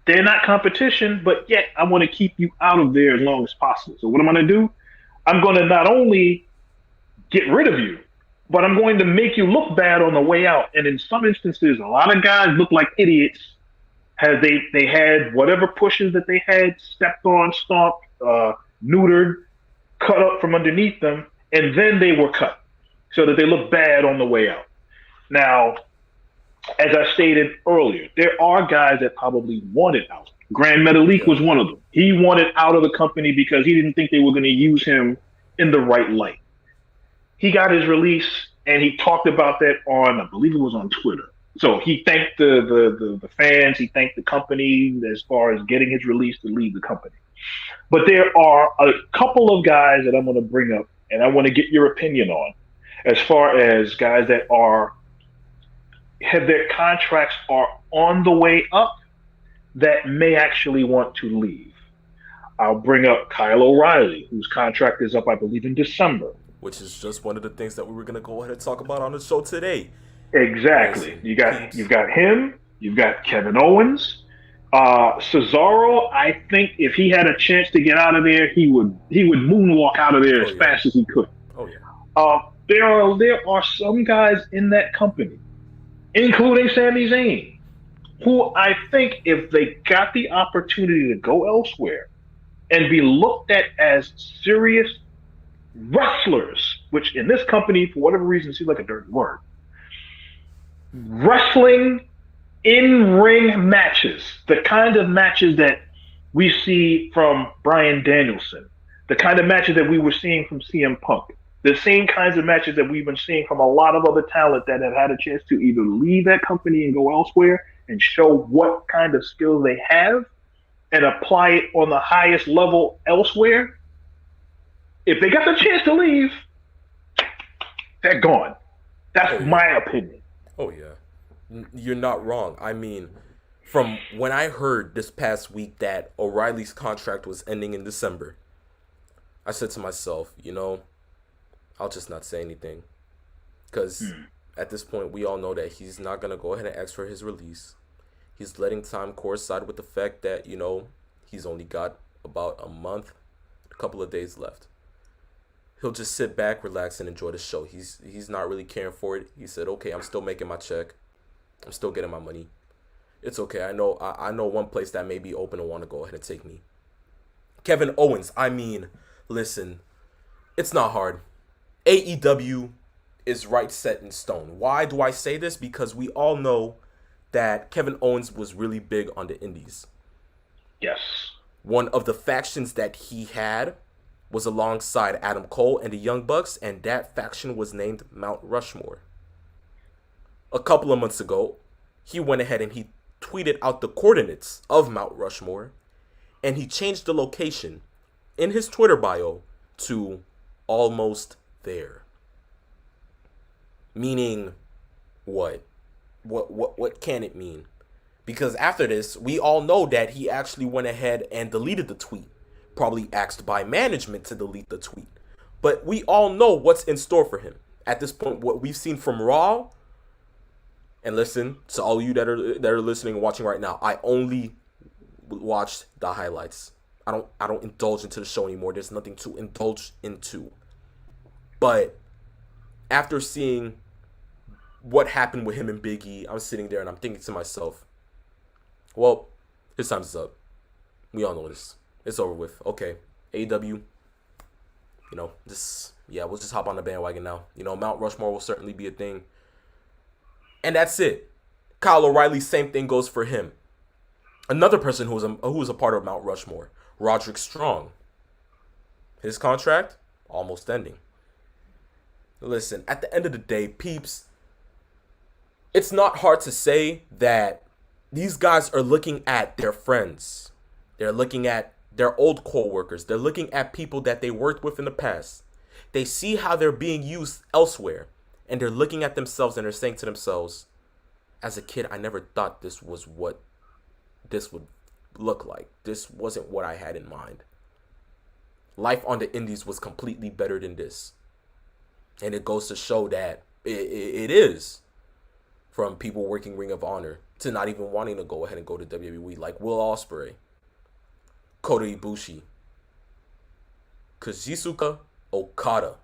Speaker 3: they're not competition, but yet I want to keep you out of there as long as possible. So what I'm going to do, I'm going to not only get rid of you, but I'm going to make you look bad on the way out. And in some instances, a lot of guys look like idiots as they had whatever pushes that they had stepped on, stomped, neutered, cut up from underneath them, and then they were cut so that they look bad on the way out. Now, as I stated earlier, there are guys that probably wanted out. Grand Metalik was one of them. He wanted out of the company because he didn't think they were going to use him in the right light. He got his release, and he talked about that on, I believe it was on Twitter. So he thanked the fans, he thanked the company as far as getting his release to leave the company. But there are a couple of guys that I'm going to bring up, and I want to get your opinion on, as far as guys that have their contracts are on the way up that may actually want to leave. I'll bring up Kyle O'Reilly, whose contract is up, I believe, in December.
Speaker 2: Which is just one of the things that we were going to go ahead and talk about on the show today.
Speaker 3: Exactly. You've got him. You've got Kevin Owens. Cesaro, I think if he had a chance to get out of there, he would moonwalk out of there as fast as he could.
Speaker 2: Oh yeah.
Speaker 3: There are some guys in that company, including Sami Zayn, who I think if they got the opportunity to go elsewhere and be looked at as serious wrestlers, which in this company, for whatever reason, seems like a dirty word, wrestling in-ring matches, the kind of matches that we see from Bryan Danielson, the kind of matches that we were seeing from CM Punk, the same kinds of matches that we've been seeing from a lot of other talent that have had a chance to either leave that company and go elsewhere and show what kind of skills they have and apply it on the highest level elsewhere. If they got the chance to leave, they're gone. That's my opinion.
Speaker 2: Oh, yeah. You're not wrong. I mean, from when I heard this past week that O'Reilly's contract was ending in December, I said to myself, I'll just not say anything. Because at this point, we all know that he's not going to go ahead and ask for his release. He's letting time coincide with the fact that, he's only got about a month, a couple of days left. He'll just sit back, relax, and enjoy the show. He's not really caring for it. He said, okay, I'm still making my check. I'm still getting my money. It's okay. I know one place that may be open and want to go ahead and take me. Kevin Owens. I mean, listen, it's not hard. AEW is right set in stone. Why do I say this? Because we all know that Kevin Owens was really big on the indies.
Speaker 3: Yes.
Speaker 2: One of the factions that he had was alongside Adam Cole and the Young Bucks, and that faction was named Mount Rushmore. A couple of months ago, he went ahead and he tweeted out the coordinates of Mount Rushmore, and he changed the location in his Twitter bio to almost there. Meaning what? What can it mean? Because after this, we all know that he actually went ahead and deleted the tweet. Probably asked by management to delete the tweet. But we all know what's in store for him. At this point, what we've seen from Raw, and listen, to all of you that are listening and watching right now, I only watched the highlights. I don't indulge into the show anymore. There's nothing to indulge into. But after seeing what happened with him and Big E, I'm sitting there and I'm thinking to myself, well, his time's up. We all know this. It's over with. Okay, AEW, we'll just hop on the bandwagon now. Mount Rushmore will certainly be a thing. And that's it. Kyle O'Reilly, same thing goes for him. Another person who was a part of Mount Rushmore, Roderick Strong. His contract, almost ending. Listen, at the end of the day, peeps, it's not hard to say that these guys are looking at their friends. They're looking at their old co-workers. They're looking at people that they worked with in the past. They see how they're being used elsewhere. And they're looking at themselves and they're saying to themselves, as a kid, I never thought this was what this would look like. This wasn't what I had in mind. Life on the indies was completely better than this. And it goes to show that it is. From people working Ring of Honor to not even wanting to go ahead and go to WWE, like Will Ospreay, Kota Ibushi, Kazuchika Okada,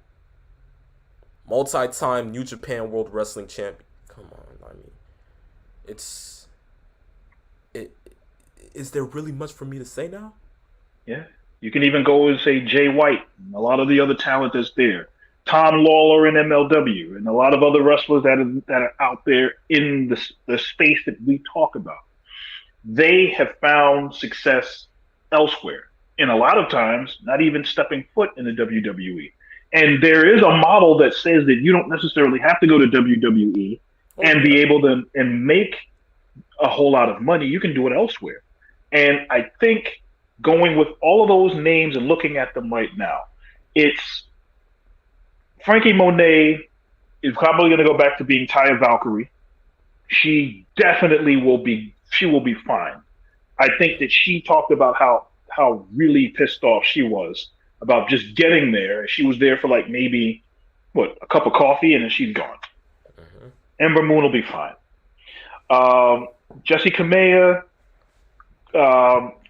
Speaker 2: multi-time New Japan World Wrestling Champion. Come on, I mean, is there really much for me to say now?
Speaker 3: Yeah, you can even go and say Jay White, and a lot of the other talent that's there. Tom Lawler in MLW, and a lot of other wrestlers that are out there in the space that we talk about. They have found success elsewhere, and a lot of times not even stepping foot in the WWE. And there is a model that says that you don't necessarily have to go to WWE and be able to and make a whole lot of money. You can do it elsewhere. And I think going with all of those names and looking at them right now, it's Frankie Monet is probably going to go back to being Taya Valkyrie. She definitely will be. She will be fine. I think that she talked about how really pissed off she was about just getting there. She was there for like maybe a cup of coffee, and then she's gone. Mm-hmm. Ember Moon will be fine. Jessie Kamea,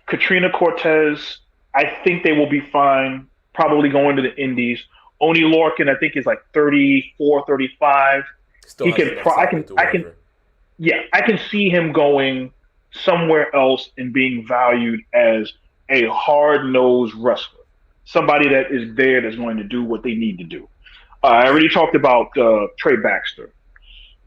Speaker 3: Katrina Cortez, I think they will be fine. Probably going to the Indies. Oni Lorcan, I think, is like 34, 35. He can. I can see him going somewhere else and being valued as a hard-nosed wrestler, somebody that is there that's going to do what they need to do. I already talked about Trey Baxter.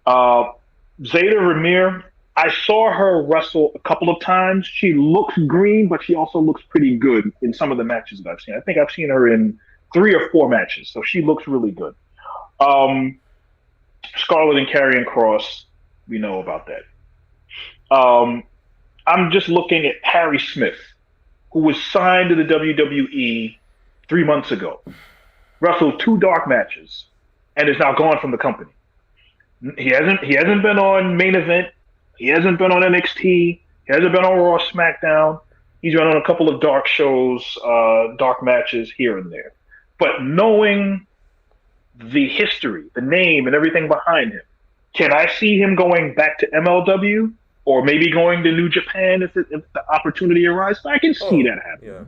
Speaker 3: Zeta Ramir, I saw her wrestle a couple of times. She looks green, but she also looks pretty good in some of the matches that I've seen. I think I've seen her in 3 or 4 matches, so she looks really good. Scarlett and Karrion Kross, we know about that. I'm just looking at Harry Smith, who was signed to the WWE 3 months ago, wrestled 2 dark matches, and is now gone from the company. He hasn't been on Main Event. He hasn't been on NXT. He hasn't been on Raw, SmackDown. He's been on a couple of dark shows, dark matches here and there. But knowing the history, the name, and everything behind him, can I see him going back to MLW or maybe going to New Japan if the opportunity arises? I can see that happening. Yeah.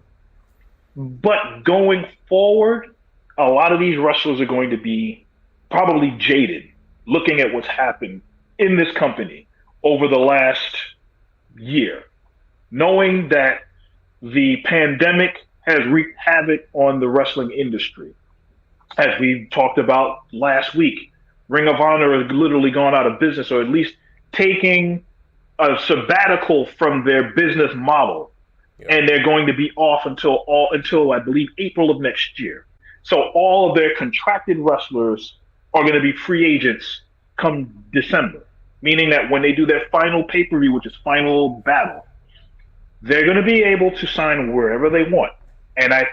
Speaker 3: But going forward, a lot of these wrestlers are going to be probably jaded looking at what's happened in this company over the last year, knowing that the pandemic has wreaked havoc on the wrestling industry. As we talked about last week, Ring of Honor has literally gone out of business, or at least taking a sabbatical from their business model,
Speaker 2: Yeah.
Speaker 3: and they're going to be off until I believe April of next year. So all of their contracted wrestlers are going to be free agents come December, meaning that when they do their final pay per view, which is Final Battle, they're going to be able to sign wherever they want. And I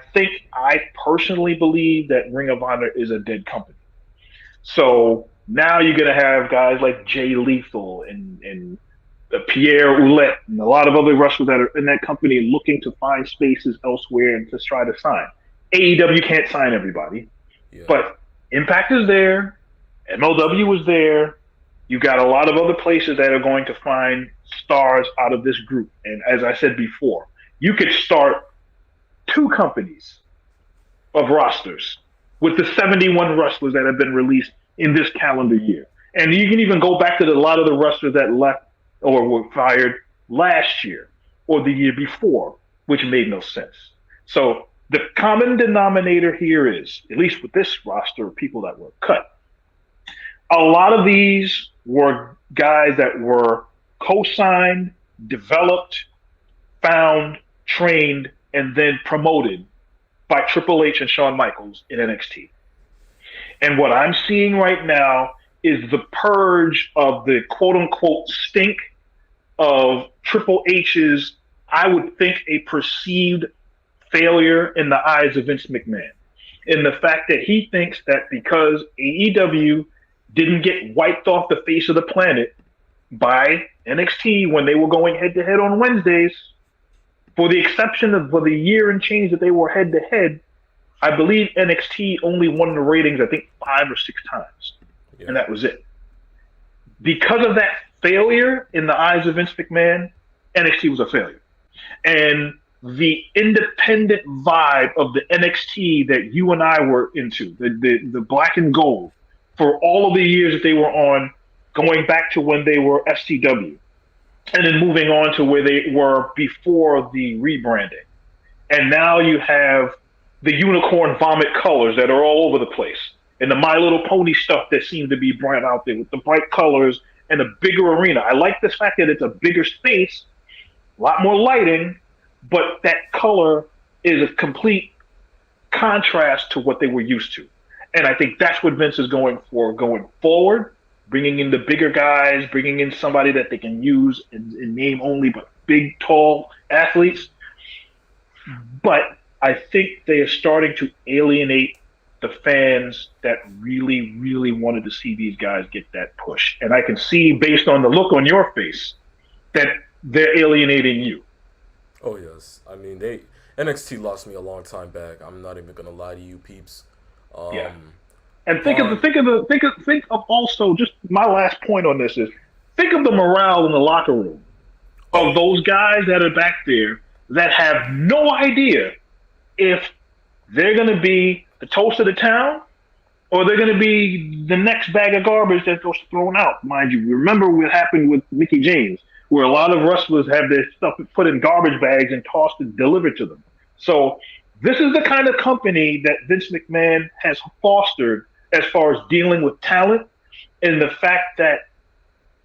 Speaker 3: personally believe that Ring of Honor is a dead company. So now you're going to have guys like Jay Lethal and Pierre Ouellette and a lot of other wrestlers that are in that company looking to find spaces elsewhere and to try to sign. AEW can't sign everybody,
Speaker 2: Yeah.
Speaker 3: but Impact is there, MLW is there. You got a lot of other places that are going to find stars out of this group. And as I said before, you could start 2 companies of rosters with the 71 wrestlers that have been released in this calendar year. And you can even go back to a lot of the wrestlers that left or were fired last year or the year before, which made no sense. So the common denominator here is, at least with this roster of people that were cut, a lot of these were guys that were co-signed, developed, found, trained, and then promoted by Triple H and Shawn Michaels in NXT. And what I'm seeing right now is the purge of the quote-unquote stink of Triple H's, I would think, a perceived failure in the eyes of Vince McMahon. In the fact that he thinks that because AEW didn't get wiped off the face of the planet by NXT when they were going head-to-head on Wednesdays, for the exception of for the year and change that they were head-to-head, I believe NXT only won the ratings, I think, 5 or 6 times. Yeah. And that was it. Because of that failure in the eyes of Vince McMahon, NXT was a failure. And the independent vibe of the NXT that you and I were into, the black and gold, for all of the years that they were on, going back to when they were FCW, and then moving on to where they were before the rebranding. And now you have the unicorn vomit colors that are all over the place, and the My Little Pony stuff that seems to be brought out there with the bright colors and a bigger arena. I like the fact that it's a bigger space, a lot more lighting, but that color is a complete contrast to what they were used to. And I think that's what Vince is going for going forward, bringing in the bigger guys, bringing in somebody that they can use in name only, but big, tall athletes. But I think they are starting to alienate the fans that really, really wanted to see these guys get that push. And I can see, based on the look on your face, that they're alienating you.
Speaker 2: Oh, yes. I mean, NXT lost me a long time back. I'm not even gonna lie to you, peeps.
Speaker 3: Yeah. And think of also, just my last point on this is, think of the morale in the locker room of those guys that are back there that have no idea if they're going to be the toast of the town or they're going to be the next bag of garbage that goes thrown out. Mind you, remember what happened with Mickie James, where a lot of wrestlers have their stuff put in garbage bags and tossed and delivered to them. So this is the kind of company that Vince McMahon has fostered as far as dealing with talent, and the fact that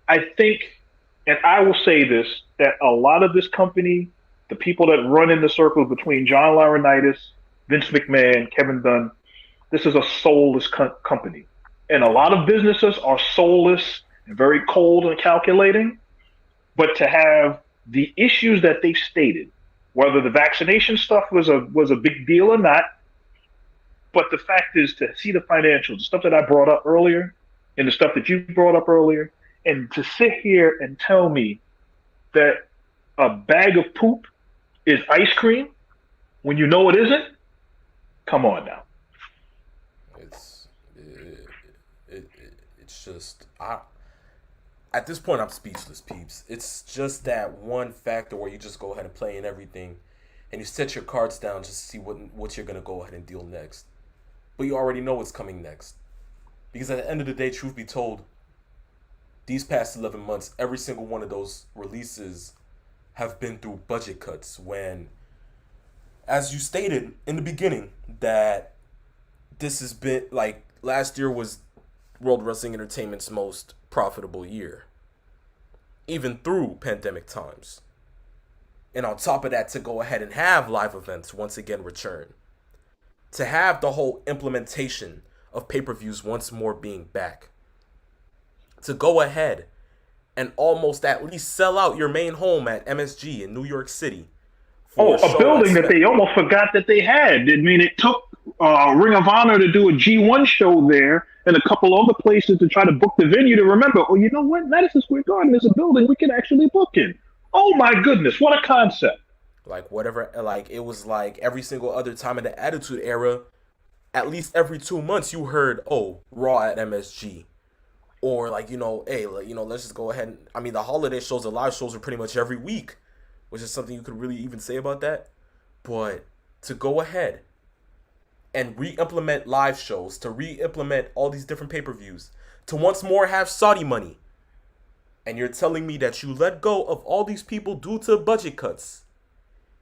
Speaker 3: I think, and I will say this, that a lot of this company, the people that run in the circles between John Laurinaitis, Vince McMahon, Kevin Dunn, this is a soulless company. And a lot of businesses are soulless and very cold and calculating, but to have the issues that they stated, whether the vaccination stuff was a big deal or not, but the fact is to see the financials, the stuff that I brought up earlier and the stuff that you brought up earlier, and to sit here and tell me that a bag of poop is ice cream when you know it isn't, come on now.
Speaker 2: It's just, at this point I'm speechless, peeps. It's just that one factor where you just go ahead and play in everything and you set your cards down just to see what you're going to go ahead and deal next. But you already know what's coming next. Because at the end of the day, truth be told, these past 11 months, every single one of those releases have been through budget cuts when, as you stated in the beginning, that this has been like last year was World Wrestling Entertainment's most profitable year, even through pandemic times. And on top of that, to go ahead and have live events once again return, to have the whole implementation of pay-per-views once more being back, to go ahead and almost at least sell out your main home at MSG in New York City.
Speaker 3: Oh, a building that they almost forgot that they had. I mean, it took Ring of Honor to do a G1 show there and a couple other places to try to book the venue to remember, oh, you know what? Madison Square Garden is a building we can actually book in. Oh, my goodness. What a concept.
Speaker 2: Like, whatever, like, it was like every single other time in the Attitude Era, at least every 2 months, you heard, oh, Raw at MSG. Or, like, you know, hey, like, you know, let's just go ahead and, I mean, the holiday shows, the live shows are pretty much every week, which is something you could really even say about that. But to go ahead and re-implement live shows, to re-implement all these different pay-per-views, to once more have Saudi money, and you're telling me that you let go of all these people due to budget cuts,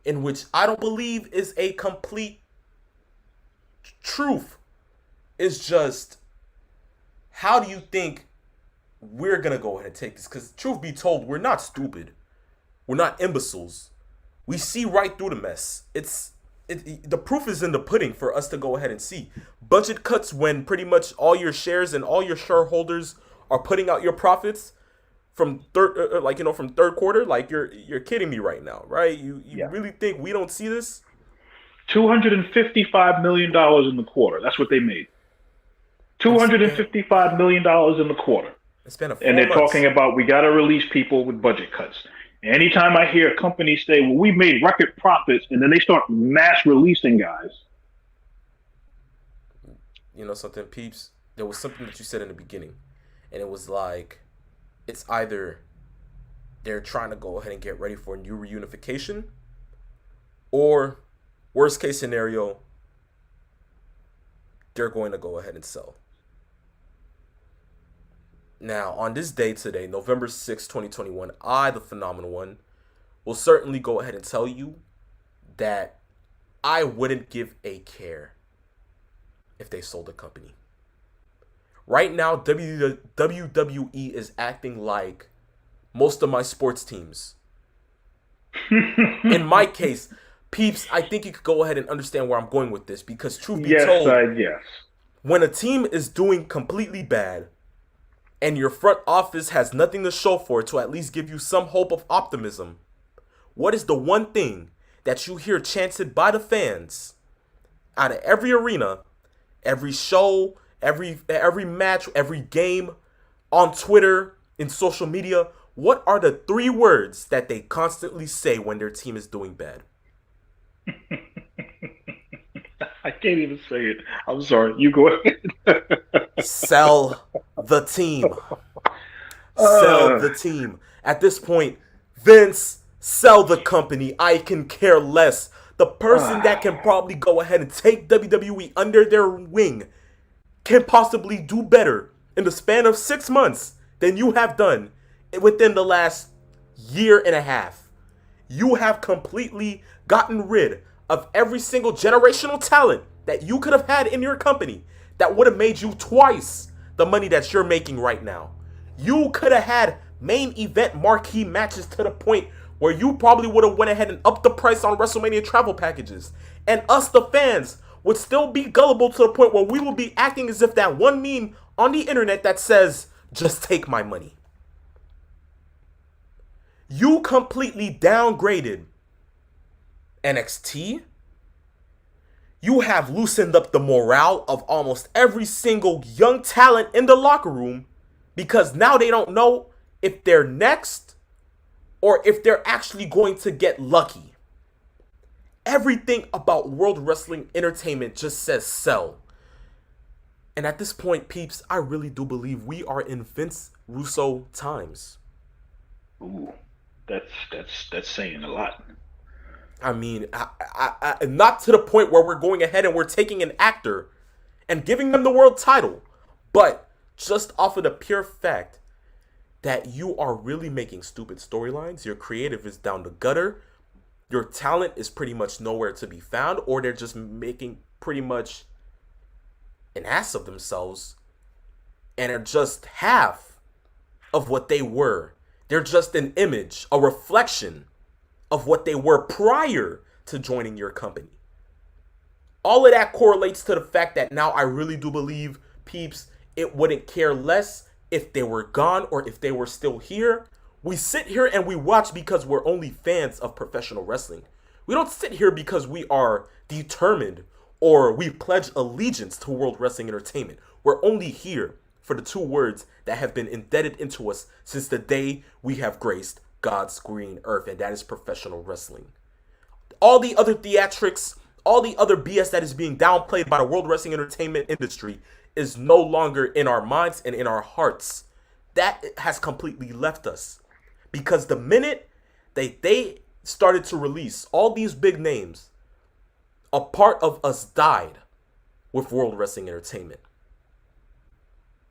Speaker 2: in which I don't believe is a complete truth. It's just, how do you think we're going to go ahead and take this? Because truth be told, we're not stupid. We're not imbeciles. We see right through the mess. The proof is in the pudding for us to go ahead and see. Budget cuts when pretty much all your shares and all your shareholders are putting out your profits from third quarter. Like, you're kidding me right now, right? You really think we don't see this?
Speaker 3: $255 million in the quarter. That's what they made. $255 million in the quarter.
Speaker 2: It's been
Speaker 3: and they're talking about we got to release people with budget cuts. Anytime I hear companies say, well, we made record profits, and then they start mass releasing guys.
Speaker 2: You know something, peeps? There was something that you said in the beginning, and it was like, it's either they're trying to go ahead and get ready for a new reunification, or worst case scenario, they're going to go ahead and sell. Now, on this day today, November 6, 2021, I, the Phenomenal One, will certainly go ahead and tell you that I wouldn't give a care if they sold the company. Right now, WWE is acting like most of my sports teams. In my case, peeps, I think you could go ahead and understand where I'm going with this, because truth be told,
Speaker 3: yes.
Speaker 2: When a team is doing completely bad and your front office has nothing to show for it to at least give you some hope of optimism, what is the one thing that you hear chanted by the fans out of every arena, every show, every match, every game, on Twitter, in social media? What are the 3 words that they constantly say when their team is doing bad?
Speaker 3: I can't even say it. I'm sorry. You go ahead.
Speaker 2: Sell the team. Sell the team. At this point, Vince, sell the company. I can care less. The person that can probably go ahead and take WWE under their wing can possibly do better in the span of 6 months than you have done within the last year and a half. You have completely gotten rid of every single generational talent that you could have had in your company that would have made you twice the money that you're making right now. You could have had main event marquee matches to the point where you probably would have went ahead and upped the price on WrestleMania travel packages. And us, the fans, would still be gullible to the point where we will be acting as if that one meme on the internet that says, just take my money. You completely downgraded NXT. You have loosened up the morale of almost every single young talent in the locker room, because now they don't know if they're next or if they're actually going to get lucky. Everything about World Wrestling Entertainment just says sell. And at this point, peeps, I really do believe we are in Vince Russo times.
Speaker 3: Ooh, that's saying a lot.
Speaker 2: I mean, I not to the point where we're going ahead and we're taking an actor and giving them the world title, but just off of the pure fact that you are really making stupid storylines. Your creative is down the gutter. Your talent is pretty much nowhere to be found, or they're just making pretty much an ass of themselves and are just half of what they were. They're just an image, a reflection of what they were prior to joining your company. All of that correlates to the fact that now I really do believe, peeps, it wouldn't care less if they were gone or if they were still here. We sit here and we watch because we're only fans of professional wrestling. We don't sit here because we are determined or we pledge allegiance to World Wrestling Entertainment. We're only here for the two words that have been indebted into us since the day we have graced God's green earth, and that is professional wrestling. All the other theatrics, all the other BS that is being downplayed by the World Wrestling Entertainment industry is no longer in our minds and in our hearts. That has completely left us. Because the minute they started to release all these big names, a part of us died with World Wrestling Entertainment.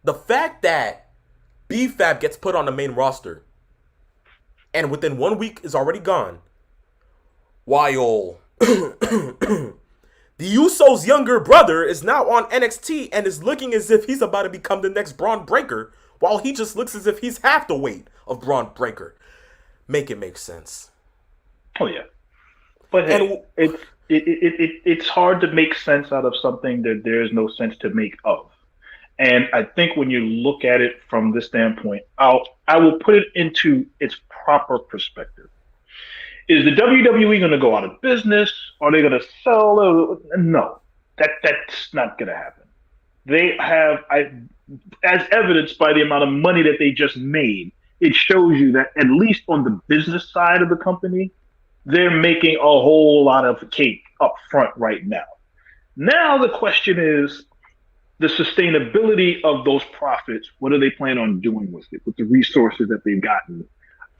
Speaker 2: The fact that B-Fab gets put on the main roster and within 1 week is already gone, while the Usos' younger brother is now on NXT and is looking as if he's about to become the next Braun Breaker, while he just looks as if he's half the weight of Braun Breaker. Make it make sense.
Speaker 3: Oh yeah, but hey, it's hard to make sense out of something that there's no sense to make of. And I think when you look at it from this standpoint, I will put it into its proper perspective. Is the WWE going to go out of business? Are they going to sell? No, that's not going to happen. They have, as evidenced by the amount of money that they just made, it shows you that at least on the business side of the company, they're making a whole lot of cake up front right now. Now the question is the sustainability of those profits. What do they plan on doing with it, with the resources that they've gotten?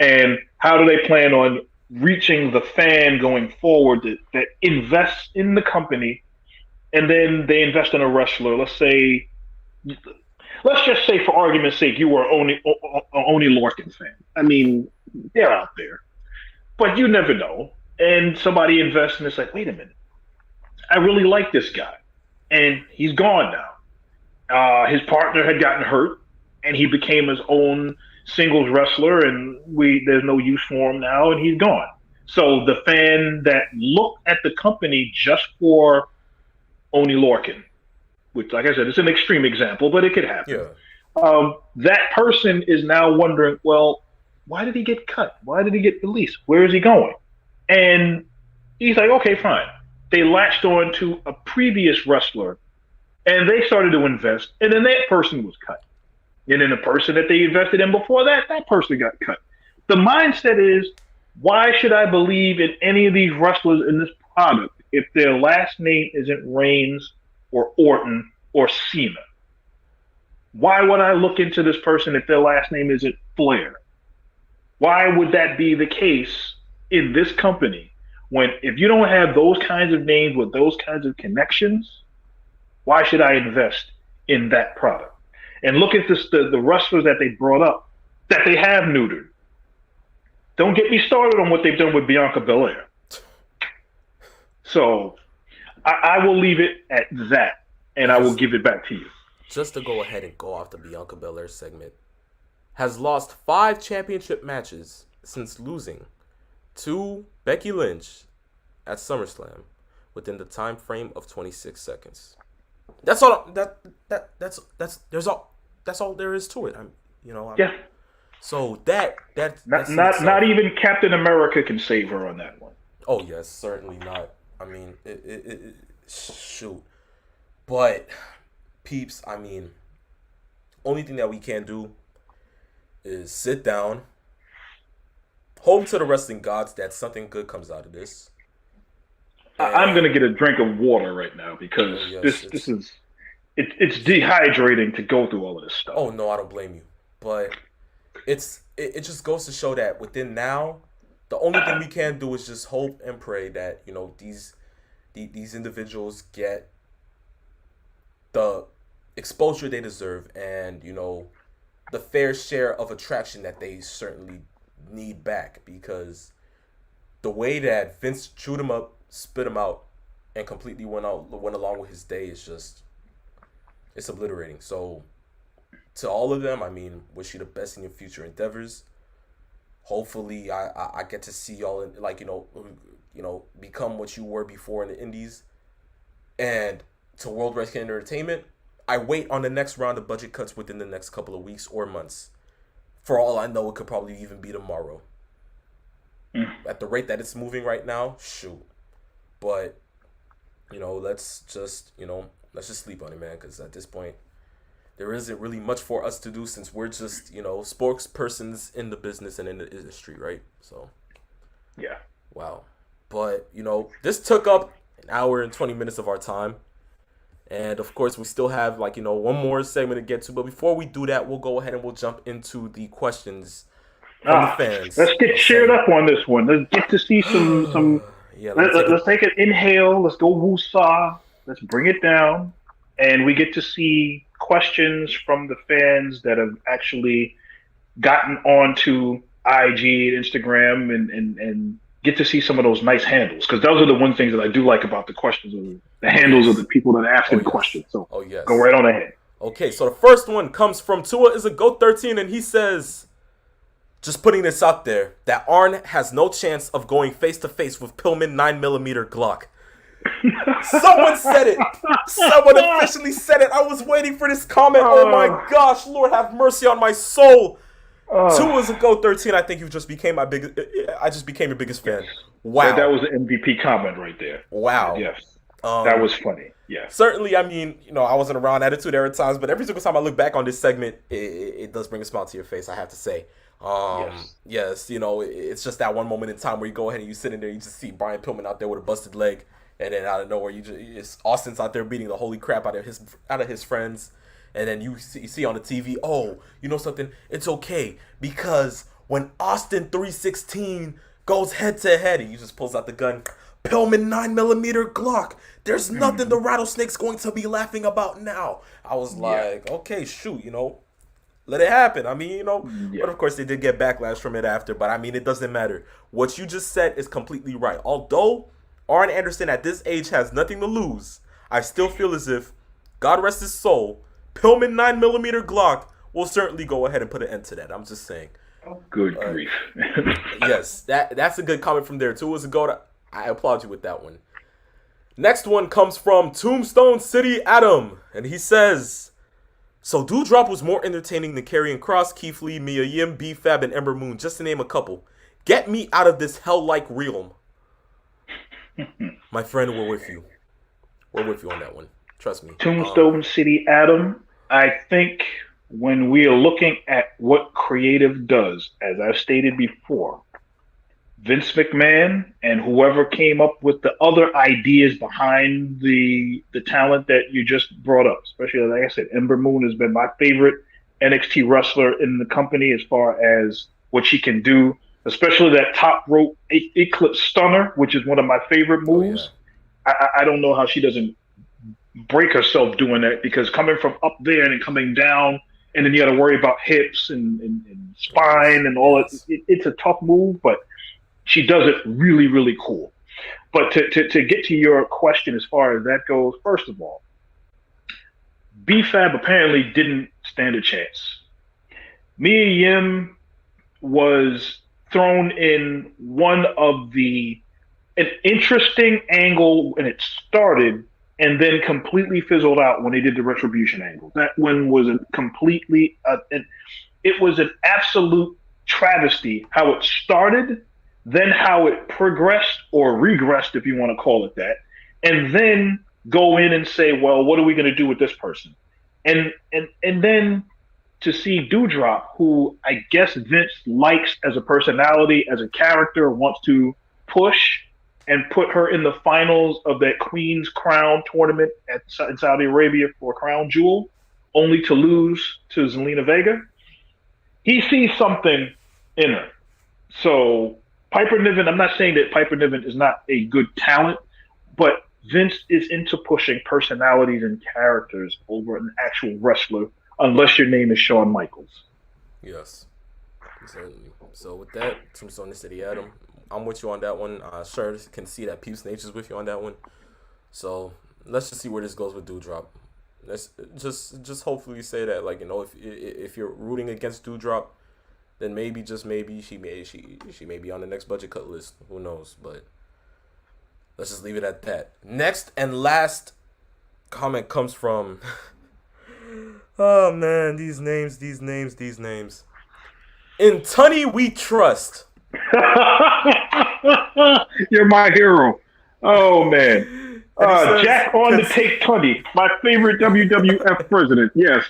Speaker 3: And how do they plan on reaching the fan going forward that invests in the company, and then they invest in a wrestler? Let's just say, for argument's sake, you were only Lorcan fan. I mean, they're out there, but you never know. And somebody invests, and it's like, wait a minute, I really like this guy, and he's gone now. His partner had gotten hurt, and he became his own singles wrestler, and there's no use for him now, and he's gone. So the fan that looked at the company just for Oney Lorcan, which, like I said, it's an extreme example, but it could happen. Yeah. That person is now wondering, well, why did he get cut? Why did he get released? Where is he going? And he's like, okay, fine. They latched on to a previous wrestler, and they started to invest, and then that person was cut. And then the person that they invested in before that person got cut. The mindset is, why should I believe in any of these wrestlers in this product if their last name isn't Reigns or Orton or Cena? Why would I look into this person if their last name isn't Flair? Why would that be the case in this company when, if you don't have those kinds of names with those kinds of connections, why should I invest in that product? And look at this, the wrestlers that they brought up, that they have neutered. Don't get me started on what they've done with Bianca Belair. So I will leave it at that, and I will give it back to you.
Speaker 2: Just to go ahead and go off the Bianca Belair segment, has lost 5 championship matches since losing to Becky Lynch at SummerSlam within the time frame of 26 seconds. That's all. That's all there is to it.
Speaker 3: Yeah.
Speaker 2: So that's
Speaker 3: not even Captain America can save her on that one.
Speaker 2: Oh yes, certainly not. I mean, shoot. But peeps, I mean, only thing that we can do is sit down, hope to the wrestling gods that something good comes out of this.
Speaker 3: I'm gonna get a drink of water right now because this is dehydrating to go through all of this stuff.
Speaker 2: Oh no, I don't blame you. But it just goes to show that within now, the only thing we can do is just hope and pray that these individuals get the exposure they deserve, and the fair share of attraction that they certainly need back, because the way that Vince chewed him up, spit him out, and completely went along with his day is just, it's obliterating. So to all of them, I mean, wish you the best in your future endeavors. Hopefully, I get to see y'all in, like, become what you were before in the Indies. And to World Wrestling Entertainment, I wait on the next round of budget cuts within the next couple of weeks or months. For all I know, it could probably even be tomorrow. At the rate that it's moving right now, shoot. But, let's just sleep on it, man, because at this point, there isn't really much for us to do, since we're just, spokespersons in the business and in the industry, right? So,
Speaker 3: yeah.
Speaker 2: Wow. But, this took up an hour and 20 minutes of our time. And, of course, we still have, one more segment to get to. But before we do that, we'll go ahead and we'll jump into the questions from the fans.
Speaker 3: Let's get cheered up on this one. Let's get to see some.
Speaker 2: Yeah,
Speaker 3: let's take an inhale. Let's go woosah. Let's bring it down. And we get to see questions from the fans that have actually gotten onto IG and Instagram and get to see some of those nice handles, because those are the one things that I do like about the questions, the handles of the people that are asking the questions. So go right on ahead.
Speaker 2: Okay, so the first one comes from Tua is a Goat 13, and he says, just putting this out there, that Arn has no chance of going face to face with Pillman 9mm Glock. Someone said it. Someone officially said it. I was waiting for this comment. Oh my gosh, Lord have mercy on my soul. Tua is a Goat 13. I think you just became my biggest. I just became your biggest fan. Wow,
Speaker 3: that was an MVP comment right there.
Speaker 2: Wow.
Speaker 3: Yes, that was funny. Yeah.
Speaker 2: Certainly, I mean, I wasn't around Attitude Era times, but every single time I look back on this segment, it does bring a smile to your face, I have to say. Yes, it's just that one moment in time where you go ahead and you sit in there, you just see Brian Pillman out there with a busted leg, and then out of nowhere, it's Austin's out there beating the holy crap out of his friends. And then you see on the TV, oh, you know something? It's okay, because when Austin 316 goes head to head, and he just pulls out the gun, Pillman 9mm Glock. There's nothing the Rattlesnake's going to be laughing about now. I was like, okay, shoot, let it happen. I mean, but of course they did get backlash from it after. But I mean, it doesn't matter. What you just said is completely right. Although Arn Anderson at this age has nothing to lose, I still feel as if, God rest his soul, Pillman 9mm Glock will certainly go ahead and put an end to that. I'm just saying.
Speaker 3: Good grief.
Speaker 2: Yes, that's a good comment from there too. As a go, I applaud you with that one. Next one comes from Tombstone City Adam, and he says, so Doudrop was more entertaining than Karrion Kross, Keith Lee, Mia Yim, B-Fab, and Ember Moon, just to name a couple. Get me out of this hell-like realm. My friend, we're with you. We're with you on that one. Trust me.
Speaker 3: Tombstone City Adam, I think when we are looking at what creative does, as I've stated before, Vince McMahon and whoever came up with the other ideas behind the talent that you just brought up, especially, like I said, Ember Moon has been my favorite NXT wrestler in the company as far as what she can do, especially that top rope Eclipse Stunner, which is one of my favorite moves. I don't know how she doesn't break herself doing that, because coming from up there and coming down, and then you got to worry about hips and spine and all that. It's a tough move, but she does it really, really cool. But to get to your question as far as that goes, first of all, B-Fab apparently didn't stand a chance. Mia Yim was thrown in an interesting angle when it started, and then completely fizzled out when they did the Retribution angle. That one was it was an absolute travesty how it started, then how it progressed or regressed, if you want to call it that, and then go in and say, well, what are we going to do with this person? And then to see Doudrop, who I guess Vince likes as a personality, as a character, wants to push and put her in the finals of that Queen's Crown tournament in Saudi Arabia for Crown Jewel, only to lose to Zelina Vega. He sees something in her. So Piper Niven, I'm not saying that Piper Niven is not a good talent, but Vince is into pushing personalities and characters over an actual wrestler, unless your name is Shawn Michaels.
Speaker 2: Yes, certainly. So with that, Tombstone the City Adam, I'm with you on that one. Sure can see that Peeps Nature's with you on that one. So let's just see where this goes with Dewdrop. Let's just hopefully say that, like, if you're rooting against Dewdrop, then maybe, just maybe, she may be on the next budget cut list. Who knows? But let's just leave it at that. Next and last comment comes from oh man, these names. In Tunny we trust.
Speaker 3: You're my hero. Oh man.
Speaker 2: Says,
Speaker 3: Jack on the take 20. My favorite WWF president. Yes.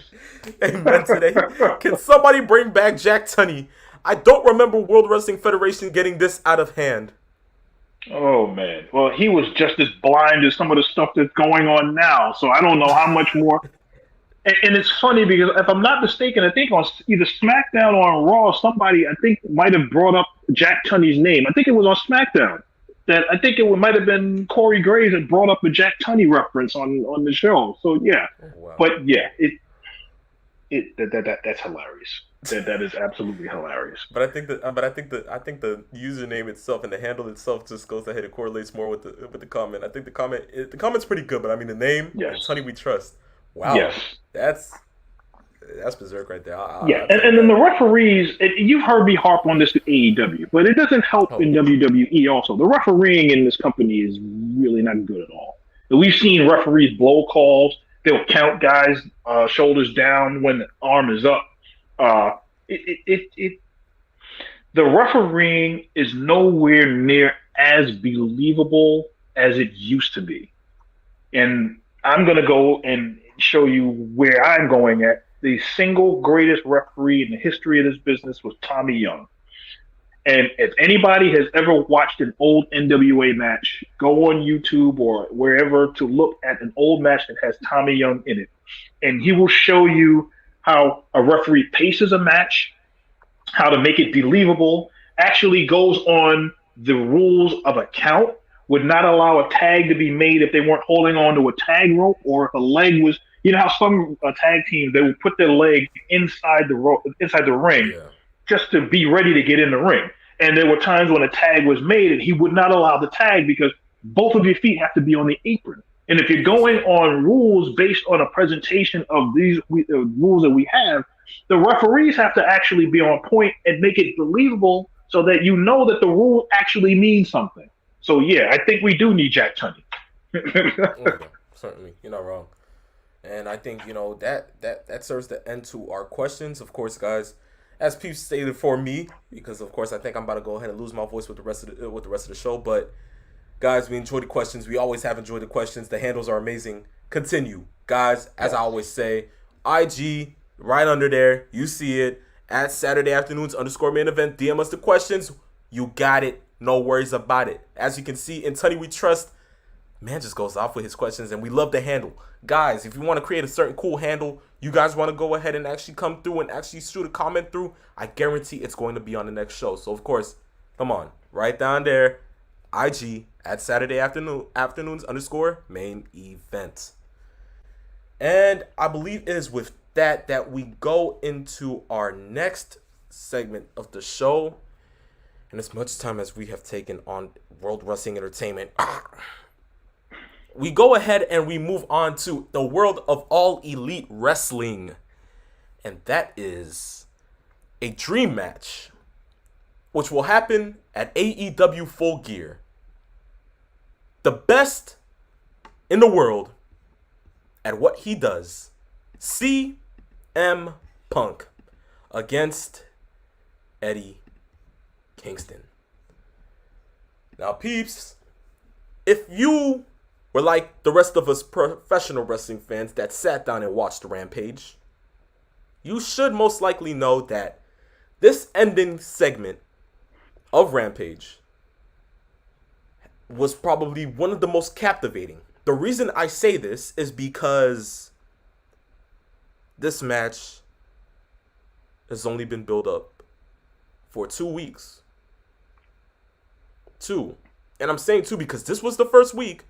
Speaker 2: Amen today. Can somebody bring back Jack Tunney? I don't remember World Wrestling Federation getting this out of hand.
Speaker 3: Oh man. Well, he was just as blind as some of the stuff that's going on now. So I don't know how much more. And it's funny because if I'm not mistaken, I think on either SmackDown or on Raw, somebody I think might have brought up Jack Tunney's name. I think it was on SmackDown. That I think it might have been Corey Graves that brought up the Jack Tunney reference on the show. So yeah,
Speaker 2: Wow.
Speaker 3: But yeah, that's hilarious. That is absolutely hilarious.
Speaker 2: But I think the username itself and the handle itself just goes ahead and correlates more with the comment. I think the comment's pretty good, but I mean the name,
Speaker 3: yes,
Speaker 2: Tunney we trust. Wow,
Speaker 3: yes,
Speaker 2: that's berserk right there.
Speaker 3: And then the referees. You've heard me harp on this with AEW, but it doesn't help in WWE also. The refereing in this company is really not good at all. And we've seen referees blow calls. They'll count guys shoulders down when the arm is up. The refereeing is nowhere near as believable as it used to be. And I'm going to go and show you where I'm going at. The single greatest referee in the history of this business was Tommy Young. And if anybody has ever watched an old NWA match, go on YouTube or wherever to look at an old match that has Tommy Young in it. And he will show you how a referee paces a match, how to make it believable, actually goes on the rules of a count, would not allow a tag to be made if they weren't holding on to a tag rope, or if a leg was, you know how some tag teams, they would put their leg inside the rope, inside the ring, just to be ready to get in the ring. And there were times when a tag was made and he would not allow the tag because both of your feet have to be on the apron. And if you're going on rules based on a presentation of these rules that we have, the referees have to actually be on point and make it believable so that you know that the rule actually means something. So yeah, I think we do need Jack Tunney.
Speaker 2: Okay, certainly, you're not wrong. And I think, that serves the end to our questions. Of course, guys, as Pete stated for me, because of course I think I'm about to go ahead and lose my voice with the rest of the show. But guys, we enjoy the questions. We always have enjoyed the questions. The handles are amazing. Continue, guys. As I always say, IG right under there. You see it at Saturday afternoons _main event. DM us the questions. You got it. No worries about it. As you can see, in Tunney we trust. Man just goes off with his questions, and we love the handle. Guys, if you want to create a certain cool handle, you guys want to go ahead and actually come through and actually shoot a comment through, I guarantee it's going to be on the next show. So, of course, come on. Right down there, IG at Saturday afternoons _main event. And I believe it is with that we go into our next segment of the show. And as much time as we have taken on World Wrestling Entertainment, we go ahead and we move on to the world of All Elite Wrestling. And that is a dream match, which will happen at AEW Full Gear. The best in the world at what he does, C.M. Punk against Eddie Kingston. Now, peeps, if you were like the rest of us professional wrestling fans that sat down and watched Rampage, you should most likely know that this ending segment of Rampage was probably one of the most captivating. The reason I say this is because this match has only been built up for 2 weeks. 2. And I'm saying 2 because this was the first week,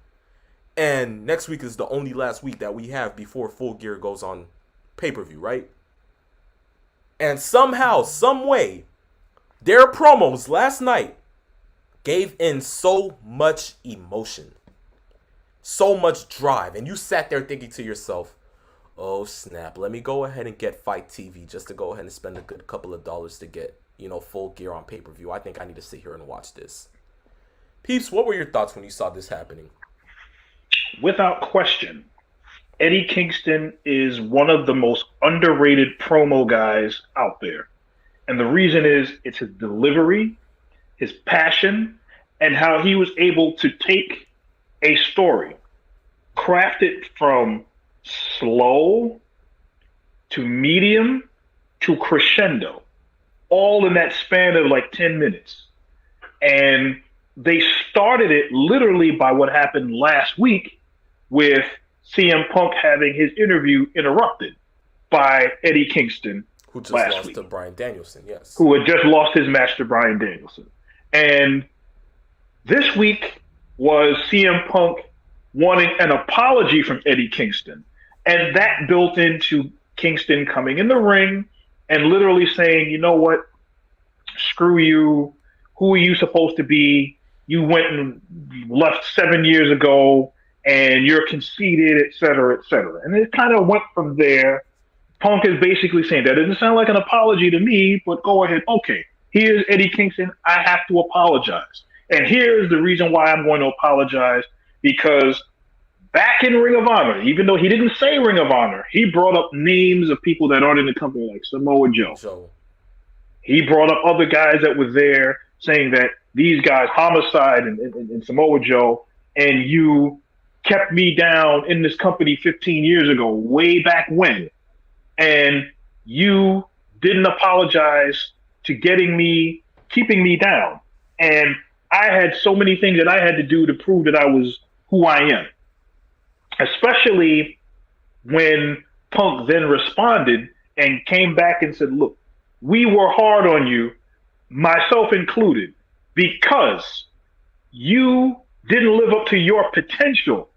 Speaker 2: and next week is the only last week that we have before Full Gear goes on pay-per-view, right? And somehow, some way, their promos last night gave in so much emotion, so much drive. And you sat there thinking to yourself, oh snap, let me go ahead and get Fight TV just to go ahead and spend a good couple of dollars to get, Full Gear on pay-per-view. I think I need to sit here and watch this. Peeps, what were your thoughts when you saw this happening?
Speaker 3: Without question, Eddie Kingston is one of the most underrated promo guys out there. And the reason is it's his delivery, his passion, and how he was able to take a story, craft it from slow to medium to crescendo, all in that span of like 10 minutes. And they started it literally by what happened last week with CM Punk having his interview interrupted by Eddie Kingston,
Speaker 2: who just
Speaker 3: last
Speaker 2: lost
Speaker 3: week,
Speaker 2: to Bryan Danielson, yes.
Speaker 3: Who had just lost his match to Bryan Danielson. And this week was CM Punk wanting an apology from Eddie Kingston. And that built into Kingston coming in the ring and literally saying, you know what, screw you. Who are you supposed to be? You went and left 7 years ago and you're conceited, et cetera, et cetera. And it kind of went from there. Punk is basically saying that doesn't sound like an apology to me, but go ahead. Okay, here's Eddie Kingston. I have to apologize. And here's the reason why I'm going to apologize, because back in Ring of Honor, even though he didn't say Ring of Honor, he brought up names of people that aren't in the company, like Samoa Joe. He brought up other guys that were there saying that these guys, Homicide and Samoa Joe, and you kept me down in this company 15 years ago, way back when. And you didn't apologize to keeping me down. And I had so many things that I had to do to prove that I was who I am. Especially when Punk then responded and came back and said, look, we were hard on you, myself included, because you didn't live up to your potential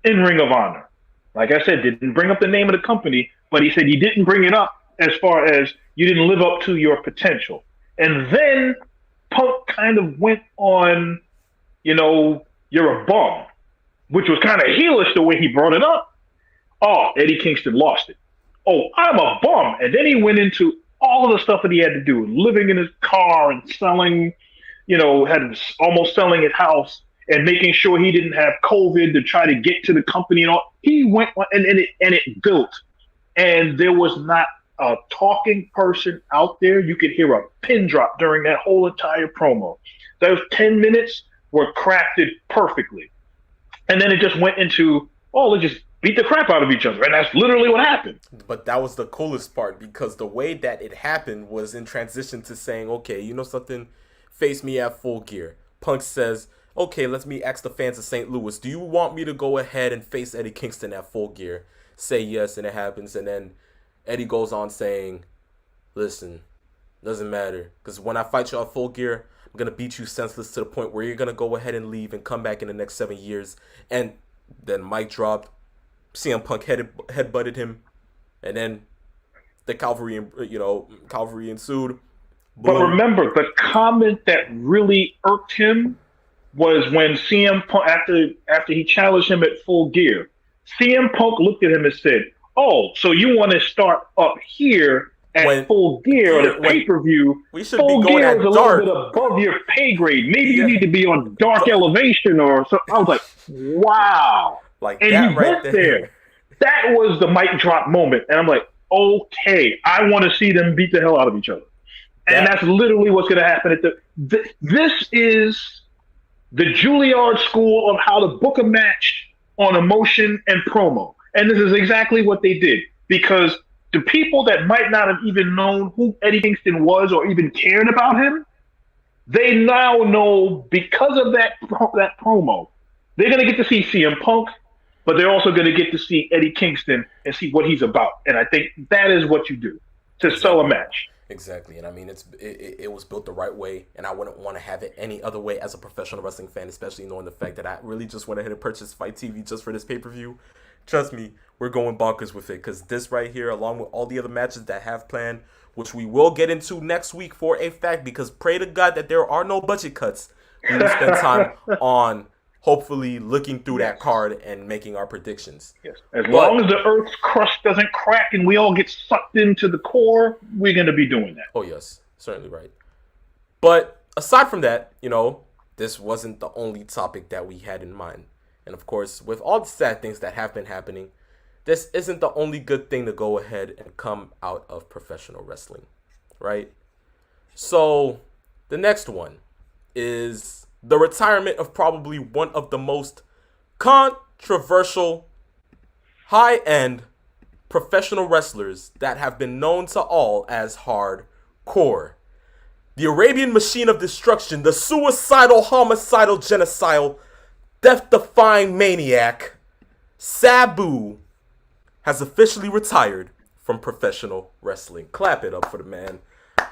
Speaker 3: in Ring of Honor. Like I said, didn't bring up the name of the company, but he said he didn't bring it up as far as you didn't live up to your potential. And then Punk kind of went on, you're a bum, which was kind of heelish the way he brought it up. Oh, Eddie Kingston lost it. Oh, I'm a bum. And then he went into all the stuff that he had to do, living in his car and selling, almost selling his house and making sure he didn't have COVID to try to get to the company and all. He went on, and it built. And there was not a talking person out there. You could hear a pin drop during that whole entire promo. Those 10 minutes were crafted perfectly. And then it just went into, let's just beat the crap out of each other. And that's literally what happened.
Speaker 2: But that was the coolest part, because the way that it happened was in transition to saying, okay, you know something? Face me at Full Gear. Punk says, okay, let me ask the fans of St. Louis, do you want me to go ahead and face Eddie Kingston at Full Gear? Say yes, and it happens. And then Eddie goes on saying, listen, doesn't matter, because when I fight you at Full Gear, I'm going to beat you senseless to the point where you're going to go ahead and leave and come back in the next 7 years. And then mic dropped. CM Punk headbutted him. And then the cavalry ensued. Boom.
Speaker 3: But remember, the comment that really irked him was when CM Punk, after he challenged him at Full Gear, CM Punk looked at him and said, oh, so you want to start up here at Full Gear on the pay-per-view?
Speaker 2: We should be going at
Speaker 3: Full Gear is a little bit above your pay grade. Maybe you need to be on Dark Elevation or something. I was like, wow.
Speaker 2: Like
Speaker 3: and
Speaker 2: that
Speaker 3: he
Speaker 2: right
Speaker 3: went
Speaker 2: there.
Speaker 3: there. That was the mic drop moment. And I'm like, okay, I want to see them beat the hell out of each other. And that's literally what's going to happen. This is the Juilliard school of how to book a match on emotion and promo. And this is exactly what they did. Because the people that might not have even known who Eddie Kingston was or even cared about him, they now know because of that promo. They're going to get to see CM Punk, but they're also going to get to see Eddie Kingston and see what he's about. And I think that is what you do to sell a match.
Speaker 2: Exactly. And I mean, it was built the right way, and I wouldn't want to have it any other way as a professional wrestling fan, especially knowing the fact that I really just went ahead and purchased Fight TV just for this pay-per-view. Trust me, we're going bonkers with it, because this right here, along with all the other matches that have planned, which we will get into next week for a fact, because pray to God that there are no budget cuts. We will spend time on hopefully looking through that card and making our predictions.
Speaker 3: Yes. As long as the Earth's crust doesn't crack and we all get sucked into the core, we're going to be doing that.
Speaker 2: Oh, yes. Certainly right. But aside from that, this wasn't the only topic that we had in mind. And of course, with all the sad things that have been happening, this isn't the only good thing to go ahead and come out of professional wrestling, right? So the next one is the retirement of probably one of the most controversial, high-end professional wrestlers that have been known to all as hardcore. The Arabian machine of destruction, the suicidal, homicidal, genocidal, death-defying maniac, Sabu, has officially retired from professional wrestling. Clap it up for the man.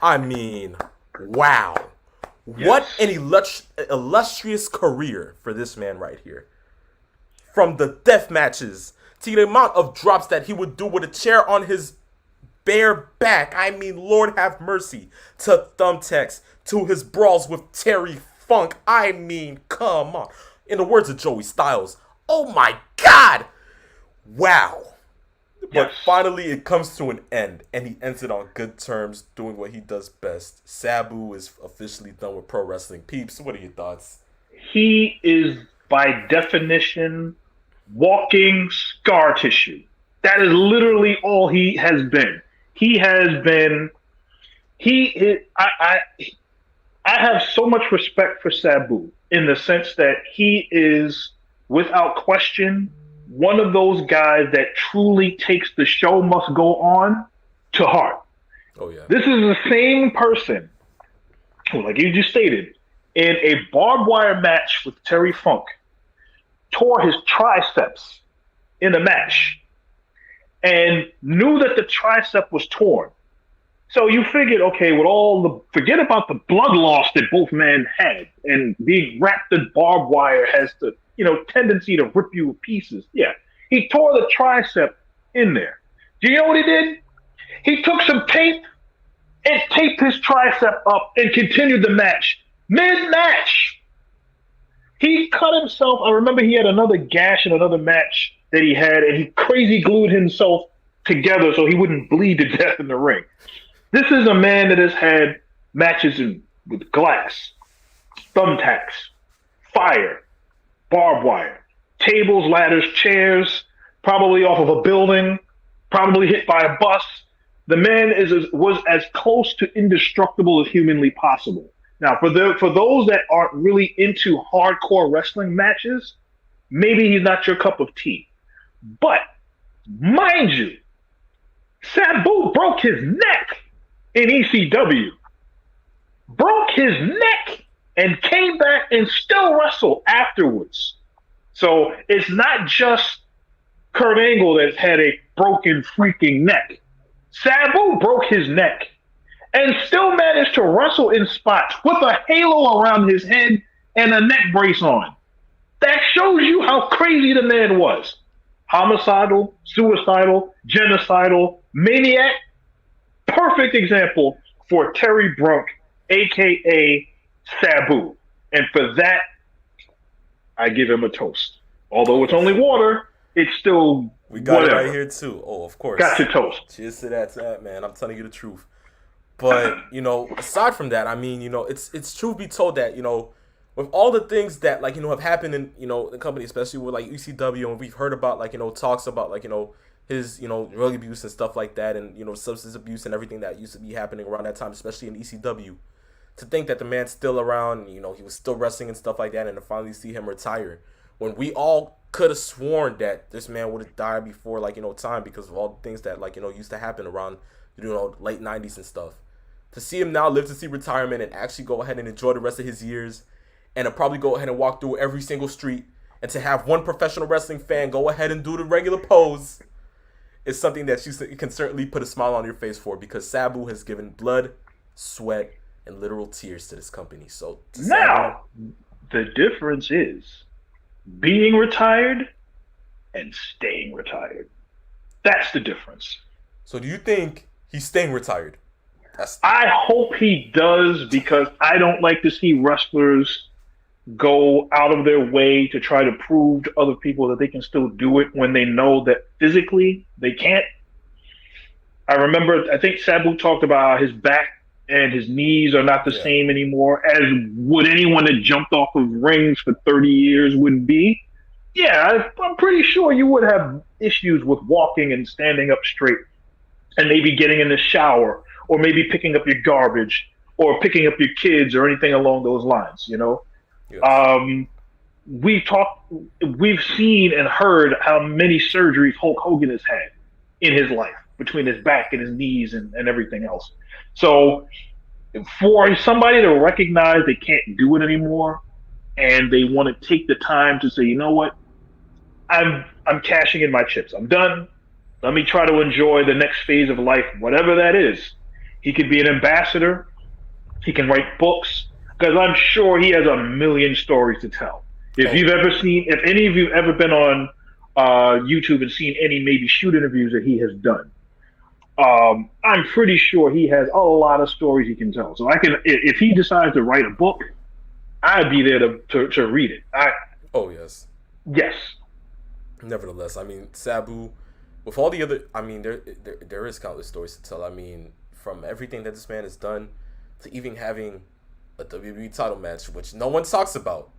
Speaker 2: I mean, wow. Yes. What an illustrious career for this man right here. From the death matches to the amount of drops that he would do with a chair on his bare back. I mean, Lord have mercy. To thumbtacks, to his brawls with Terry Funk. I mean, come on. In the words of Joey Styles, oh my God. Wow. But finally it comes to an end, and he ends it on good terms, doing what he does best. Sabu is officially done with pro wrestling. Peeps, what are your thoughts?
Speaker 3: He is, by definition, walking scar tissue. That is literally all he has been. He has been. I have so much respect for Sabu in the sense that he is, without question, one of those guys that truly takes the show must go on to heart.
Speaker 2: Oh yeah.
Speaker 3: This is the same person who, like you just stated, in a barbed wire match with Terry Funk, tore his triceps in a match and knew that the tricep was torn. So you figured, okay, forget about the blood loss that both men had, and being wrapped in barbed wire has the, tendency to rip you to pieces. Yeah. He tore the tricep in there. Do you know what he did? He took some tape and taped his tricep up and continued the match. Mid-match. He cut himself. I remember he had another gash in another match that he had, and he crazy glued himself together so he wouldn't bleed to death in the ring. This is a man that has had matches with glass, thumbtacks, fire, barbed wire, tables, ladders, chairs, probably off of a building, probably hit by a bus. The man was as close to indestructible as humanly possible. Now, for those that aren't really into hardcore wrestling matches, maybe he's not your cup of tea. But, mind you, Sabu broke his neck in ECW. Broke his neck and came back and still wrestled afterwards. So it's not just Kurt Angle that's had a broken freaking neck. Sabu broke his neck and still managed to wrestle in spots with a halo around his head and a neck brace on. That shows you how crazy the man was. Homicidal, suicidal, genocidal, maniac. Perfect example for Terry Brunk, a.k.a. Sabu. And for that, I give him a toast. Although it's only water, it's still
Speaker 2: we got
Speaker 3: whatever.
Speaker 2: It right here too. Oh, of course.
Speaker 3: Got your toast.
Speaker 2: Cheers to that, man. I'm telling you the truth. But, aside from that, I mean, it's truth be told that, with all the things that, have happened in, the company, especially with, ECW, and we've heard about, talks about, his, drug abuse and stuff like that, and, substance abuse and everything that used to be happening around that time, especially in ECW. To think that the man's still around, he was still wrestling and stuff like that, and to finally see him retire, when we all could have sworn that this man would have died before, time, because of all the things that, used to happen around, late 90s and stuff. To see him now live to see retirement and actually go ahead and enjoy the rest of his years, and to probably go ahead and walk through every single street, and to have one professional wrestling fan go ahead and do the regular pose, is something that you can certainly put a smile on your face for, because Sabu has given blood, sweat, and literal tears to this company. So
Speaker 3: now, the difference is being retired and staying retired. That's the difference.
Speaker 2: So do you think he's staying retired? That's
Speaker 3: I hope he does, because I don't like to see wrestlers go out of their way to try to prove to other people that they can still do it when they know that physically they can't. I remember, I think Sabu talked about his back and his knees are not the
Speaker 2: yeah.
Speaker 3: same anymore as would anyone that jumped off of rings for 30 years would be. Yeah, I'm pretty sure you would have issues with walking and standing up straight and maybe getting in the shower or maybe picking up your garbage or picking up your kids or anything along those lines, you know?
Speaker 2: Yes.
Speaker 3: Um, we talked, we've seen and heard how many surgeries Hulk Hogan has had in his life between his back and his knees and everything else. So for somebody to recognize they can't do it anymore and they want to take the time to say, you know what, I'm cashing in my chips. I'm done. Let me try to enjoy the next phase of life, whatever that is. He could be an ambassador. He can write books, because I'm sure he has a million stories to tell.
Speaker 2: Oh yeah.
Speaker 3: If any of you ever been on YouTube and seen any maybe shoot interviews that he has done, I'm pretty sure he has a lot of stories he can tell. So I can, if he decides to write a book, I'd be there to read it.
Speaker 2: Oh yes.
Speaker 3: Yes,
Speaker 2: Nevertheless, I mean, Sabu, with all the other, I mean, there is countless stories to tell. I mean, from everything that this man has done to even having a WWE title match, which no one talks about,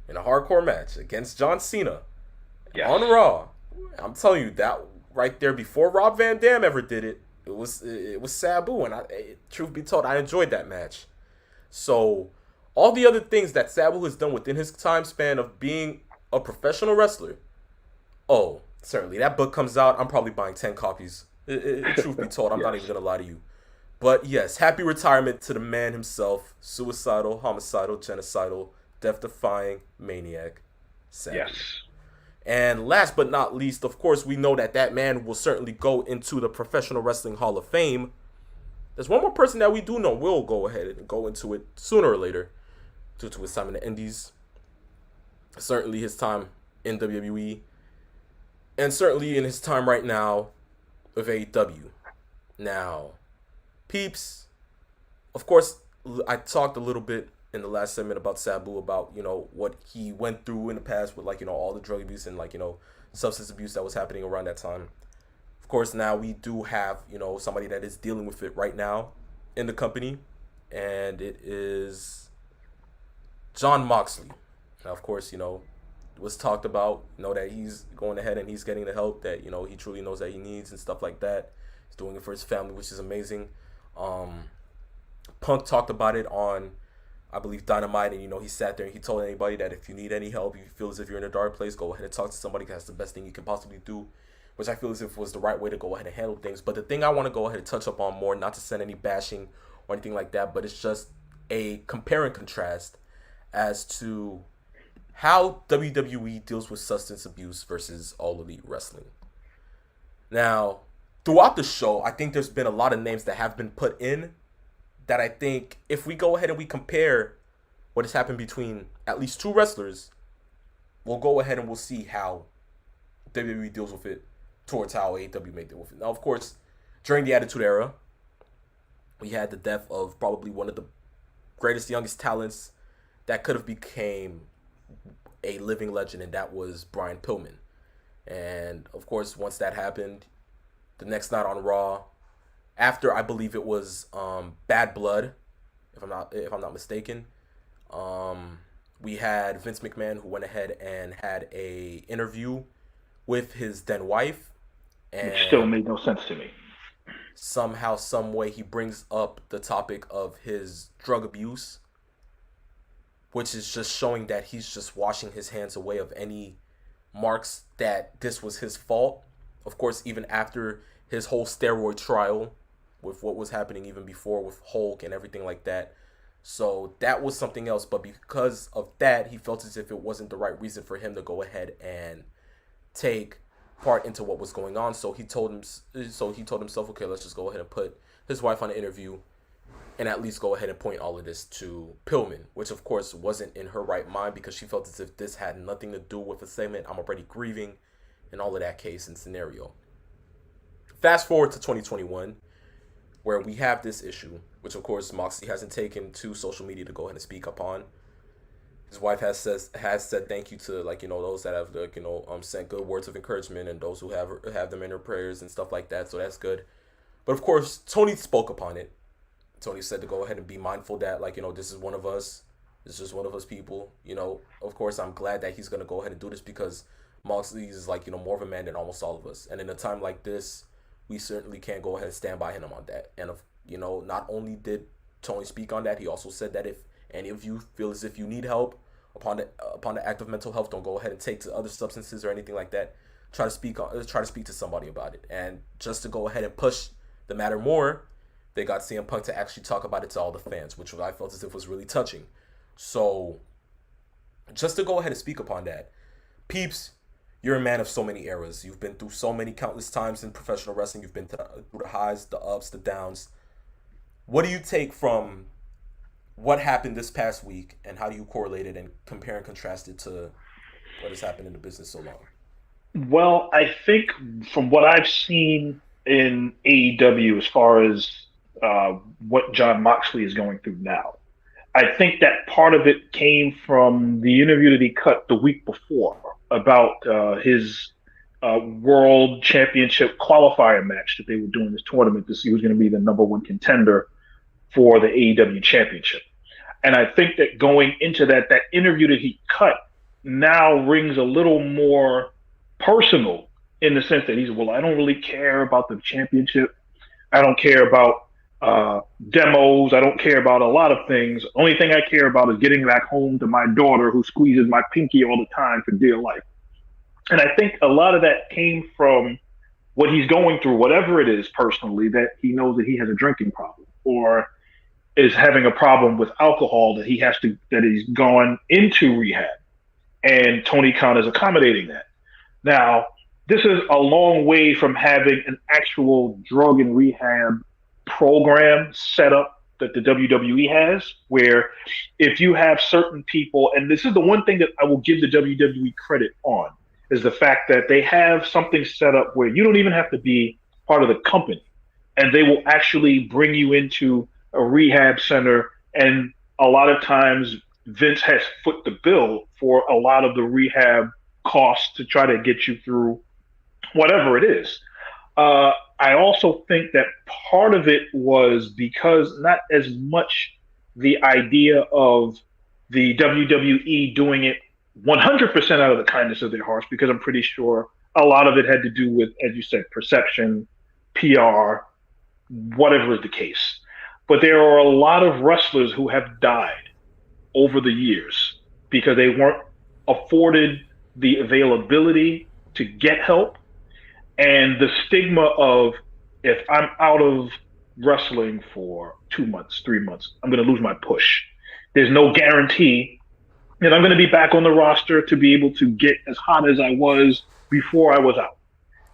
Speaker 2: in a hardcore match against John Cena
Speaker 3: yes,
Speaker 2: on Raw. I'm telling you, that right there, before Rob Van Dam ever did it, it was Sabu, and truth be told, I enjoyed that match. So all the other things that Sabu has done within his time span of being a professional wrestler, oh, certainly. That book comes out, I'm probably buying 10 copies. Truth be told, I'm not
Speaker 3: yes,
Speaker 2: even going to lie to you. But yes, happy retirement to the man himself. Suicidal, homicidal, genocidal, death-defying maniac, Sabu.
Speaker 3: yes.
Speaker 2: And last but not least, of course, we know that that man will certainly go into the Professional Wrestling Hall of Fame. There's one more person that we do know will go ahead and go into it sooner or later due to his time in the Indies. Certainly his time in WWE. And certainly in his time right now with AEW. Now, peeps, of course, I talked a little bit in the last segment about Sabu, about, you know, what he went through in the past with, like, you know, all the drug abuse and, like, you know, substance abuse that was happening around that time. Of course, now we do have, you know, somebody that is dealing with it right now in the company, and it is Jon Moxley. Now, of course, you know, it was talked about, you know, that he's going ahead and he's getting the help that, you know, he truly knows that he needs and stuff like that. He's doing it for his family, which is amazing. Punk talked about it on, I believe, Dynamite, and, you know, he sat there and he told anybody that if you need any help, you feel as if you're in a dark place, go ahead and talk to somebody, because that's the best thing you can possibly do, which I feel as if was the right way to go ahead and handle things. But the thing I want to go ahead and touch up on more, not to send any bashing or anything like that, but it's just a compare and contrast as to how WWE deals with substance abuse versus All Elite Wrestling. Now, throughout the show, I think there's been a lot of names that have been put in that I think if we go ahead and we compare what has happened between at least two wrestlers, we'll go ahead and we'll see how WWE deals with it towards how AEW may deal with it. Now, of course, during the Attitude Era, we had the death of probably one of the greatest, youngest talents that could have became a living legend, and that was Brian Pillman. And, of course, once that happened, the next night on Raw, after I believe it was Bad Blood, if I'm not mistaken, we had Vince McMahon, who went ahead and had a interview with his then wife, and
Speaker 3: It still made no sense to me.
Speaker 2: somehow, some way, he brings up the topic of his drug abuse, which is just showing that he's just washing his hands away of any marks that this was his fault. Of course, even after his whole steroid trial, with what was happening even before with Hulk and everything like that. So that was something else. But because of that, he felt as if it wasn't the right reason for him to go ahead and take part into what was going on. So he told himself, okay, let's just go ahead and put his wife on an interview and at least go ahead and point all of this to Pillman, which of course wasn't in her right mind, because she felt as if this had nothing to do with a segment. I'm already grieving and all of that case and scenario. Fast forward to 2021. where we have this issue, which of course Moxley hasn't taken to social media to go ahead and speak upon. His wife has said thank you to, like, those that have, like, sent good words of encouragement, and those who have them in their prayers and stuff like that. So that's good. But of course, Tony spoke upon it. Tony said to go ahead and be mindful that, like, this is one of us. This is just one of us people. Of course, I'm glad that he's gonna go ahead and do this, because Moxley is, like, more of a man than almost all of us. And in a time like this, we certainly can't go ahead and stand by him on that. And not only did Tony speak on that, he also said that if any of you feel as if you need help upon the act of mental health, don't go ahead and take to other substances or anything like that. Try to speak to somebody about it. And just to go ahead and push the matter more, they got CM Punk to actually talk about it to all the fans, which I felt as if was really touching. So just to go ahead and speak upon that, peeps, you're a man of so many eras. You've been through so many countless times in professional wrestling. You've been through the highs, the ups, the downs. What do you take from what happened this past week, and how do you correlate it and compare and contrast it to what has happened in the business so long?
Speaker 3: Well, I think from what I've seen in AEW, as far as what Jon Moxley is going through now, I think that part of it came from the interview that he cut the week before about his World Championship qualifier match that they were doing this tournament to see who's going to be the number one contender for the AEW Championship. And I think that going into that interview that he cut now rings a little more personal, in the sense that he's, well, I don't really care about the championship. I don't care about demos. I don't care about a lot of things. Only thing I care about is getting back home to my daughter, who squeezes my pinky all the time for dear life. And I think a lot of that came from what he's going through, whatever it is personally, that he knows that he has a drinking problem, or is having a problem with alcohol, that he's gone into rehab, and Tony Khan is accommodating that. Now, this is a long way from having an actual drug and rehab program set up that the WWE has, where if you have certain people, and this is the one thing that I will give the WWE credit on, is the fact that they have something set up where you don't even have to be part of the company, and they will actually bring you into a rehab center. And a lot of times Vince has foot the bill for a lot of the rehab costs to try to get you through whatever it is. I also think that part of it was because not as much the idea of the WWE doing it 100% out of the kindness of their hearts, because I'm pretty sure a lot of it had to do with, as you said, perception, PR, whatever is the case. But there are a lot of wrestlers who have died over the years because they weren't afforded the availability to get help. And the stigma of, if I'm out of wrestling for 2 months, 3 months, I'm going to lose my push. There's no guarantee that I'm going to be back on the roster to be able to get as hot as I was before I was out.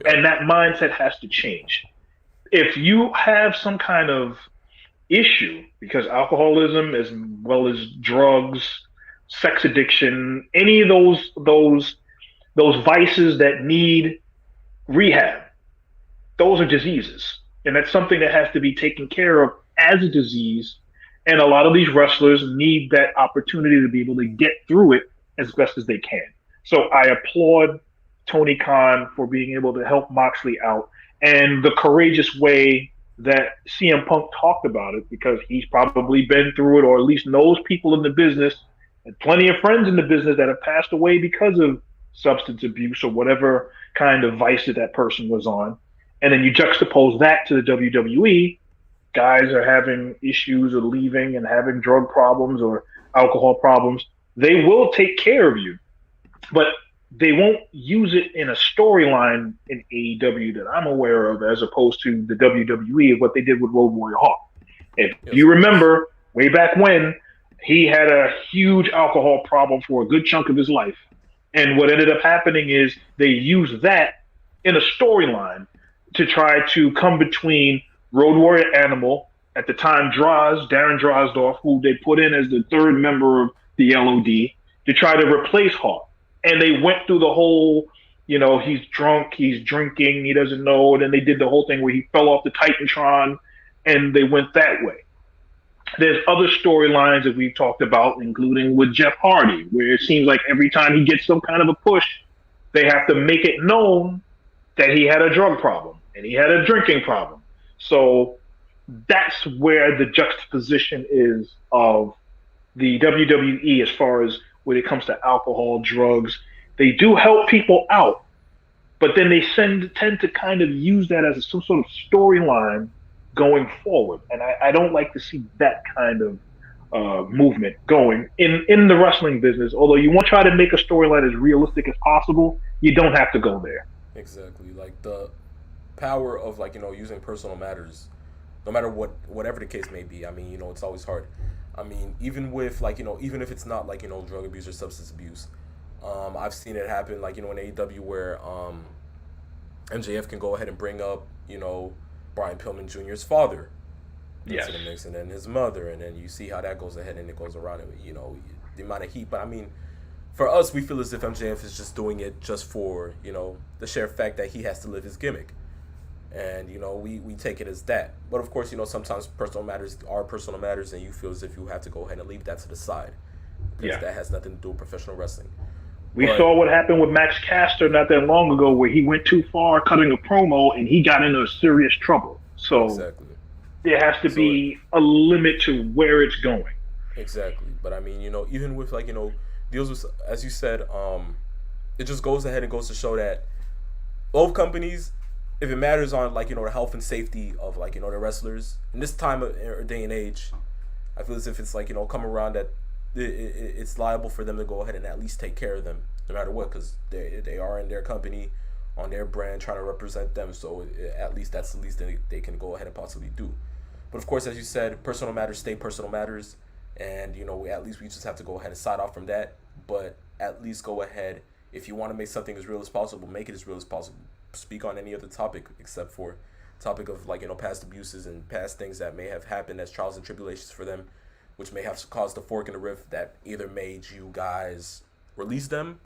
Speaker 3: And that mindset has to change. If you have some kind of issue, because alcoholism as well as drugs, sex addiction, any of those vices that need rehab, those are diseases. And that's something that has to be taken care of as a disease. And a lot of these wrestlers need that opportunity to be able to get through it as best as they can. So I applaud Tony Khan for being able to help Moxley out, and the courageous way that CM Punk talked about it, because he's probably been through it, or at least knows people in the business, and plenty of friends in the business that have passed away because of substance abuse or whatever kind of vice that person was on. And then you juxtapose that to the WWE, guys are having issues or leaving and having drug problems or alcohol problems. They will take care of you, but they won't use it in a storyline in AEW that I'm aware of, as opposed to the WWE of what they did with Road Warrior Hawk. If you remember, way back when, he had a huge alcohol problem for a good chunk of his life. And what ended up happening is they used that in a storyline to try to come between Road Warrior Animal, at the time Darren Drozdoff, who they put in as the third member of the LOD, to try to replace Hawk. And they went through the whole, he's drunk, he's drinking, he doesn't know. And then they did the whole thing where he fell off the Titantron and they went that way. There's other storylines that we've talked about, including with Jeff Hardy, where it seems like every time he gets some kind of a push, they have to make it known that he had a drug problem and he had a drinking problem. So that's where the juxtaposition is of the WWE as far as when it comes to alcohol, drugs. They do help people out, but then they tend to kind of use that as some sort of storyline going forward. And I don't like to see that kind of movement going in the wrestling business. Although you want to try to make a storyline as realistic as possible, you don't have to go there.
Speaker 2: Exactly. Like the power of like, using personal matters, no matter whatever the case may be. I mean, it's always hard. I mean, even with like, even if it's not like, drug abuse or substance abuse, I've seen it happen like, in AEW where MJF can go ahead and bring up, Brian Pillman Jr.'s father
Speaker 3: Yes.
Speaker 2: into the mix, and then his mother, and then you see how that goes ahead and it goes around, and the amount of heat. But I mean, for us, we feel as if MJF is just doing it just for the sheer fact that he has to live his gimmick, and we take it as that. But of course, sometimes personal matters are personal matters, and you feel as if you have to go ahead and leave that to the side because that has nothing to do with professional wrestling.
Speaker 3: We saw what happened with Max Caster not that long ago, where he went too far cutting a promo and he got into serious trouble. So
Speaker 2: exactly.
Speaker 3: There has to be a limit to where it's going.
Speaker 2: Exactly. But I mean, even with like, deals with, as you said, it just goes ahead and goes to show that both companies, if it matters on like, the health and safety of like, the wrestlers in this time or day and age, I feel as if it's like, come around that it's liable for them to go ahead and at least take care of them no matter what, because they are in their company, on their brand, trying to represent them. So at least that's the least they can go ahead and possibly do. But of course, as you said, personal matters stay personal matters, and at least we just have to go ahead and side off from that. But at least go ahead, if you want to make something as real as possible, make it as real as possible. Speak on any other topic except for topic of like past abuses and past things that may have happened as trials and tribulations for them, which may have caused a fork in the rift that either made you guys release them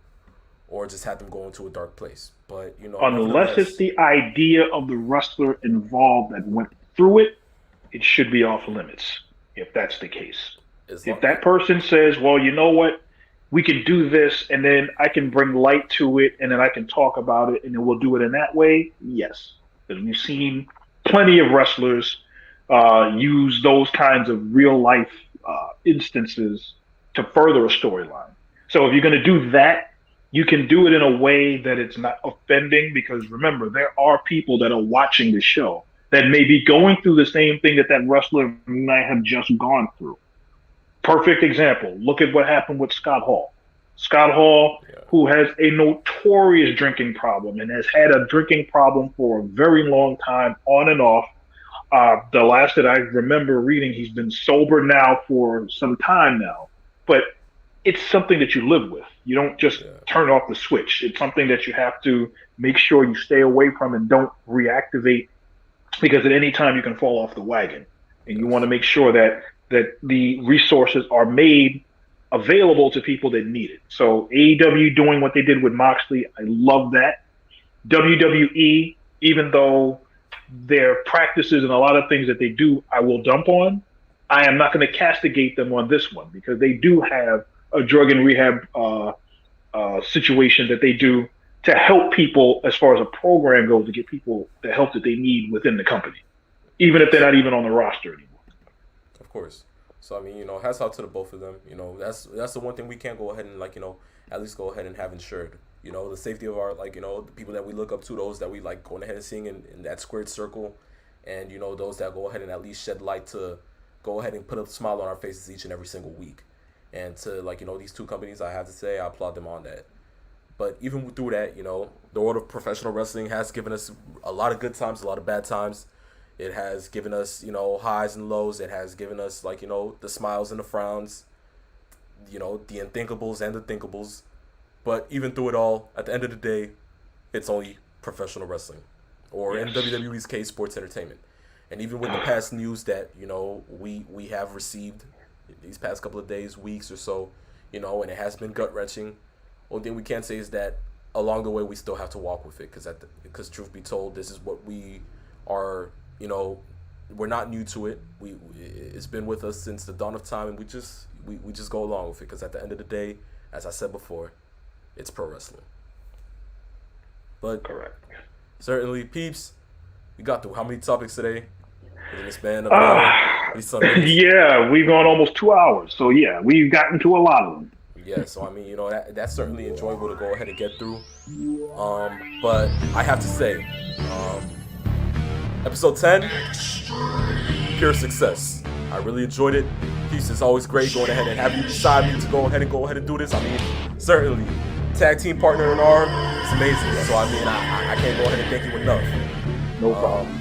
Speaker 2: or just had them go into a dark place. But
Speaker 3: unless it's the idea of the wrestler involved that went through it, it should be off limits. If that's the case, if that person says, "Well, you know what, we can do this, and then I can bring light to it, and then I can talk about it, and then we'll do it in that way," yes, because we've seen plenty of wrestlers use those kinds of real life instances to further a storyline. So if you're going to do that, you can do it in a way that it's not offending, because remember, there are people that are watching the show that may be going through the same thing that wrestler might have just gone through. Perfect example. Look at what happened with Scott Hall. Scott Hall, who has a notorious drinking problem and has had a drinking problem for a very long time, on and off. The last that I remember reading, he's been sober now for some time now. But it's something that you live with. You don't just turn off the switch. It's something that you have to make sure you stay away from and don't reactivate, because at any time you can fall off the wagon. And you want to make sure that the resources are made available to people that need it. So AEW doing what they did with Moxley, I love that. WWE, even though their practices and a lot of things that they do, I will dump on, I am not going to castigate them on this one, because they do have a drug and rehab situation that they do to help people as far as a program goes, to get people the help that they need within the company, even if they're not even on the roster anymore.
Speaker 2: Of course. So I mean, hats out to the both of them. That's the one thing we can't go ahead and at least go ahead and have insured. The safety of our the people that we look up to, those that we like going ahead and seeing in that squared circle, and those that go ahead and at least shed light to go ahead and put a smile on our faces each and every single week. And to these two companies, I have to say I applaud them on that. But even through that, the world of professional wrestling has given us a lot of good times, a lot of bad times. It has given us, highs and lows. It has given us, the smiles and the frowns, the unthinkables and the thinkables. But even through it all, at the end of the day, it's only professional wrestling. Or in WWE's case, sports entertainment. And even with the past news that, we have received these past couple of days, weeks or so, and it has been gut-wrenching. Only thing we can say is that along the way we still have to walk with it, because truth be told, this is what we are, we're not new to it. It's been with us since the dawn of time, and we just go along with it because at the end of the day, as I said before, it's pro wrestling. But
Speaker 3: correct.
Speaker 2: Certainly, peeps, we got through how many topics today? In the span of
Speaker 3: yeah, we've gone almost 2 hours, so yeah, we've gotten to a lot of them.
Speaker 2: Yeah, so I mean, that's certainly enjoyable to go ahead and get through. But I have to say, episode 10, pure success. I really enjoyed it. Peace is always great going ahead and having you beside me to go ahead and do this. I mean, certainly, tag team partner in arm, it's amazing. So I mean, I can't go ahead and thank you enough.
Speaker 3: No problem.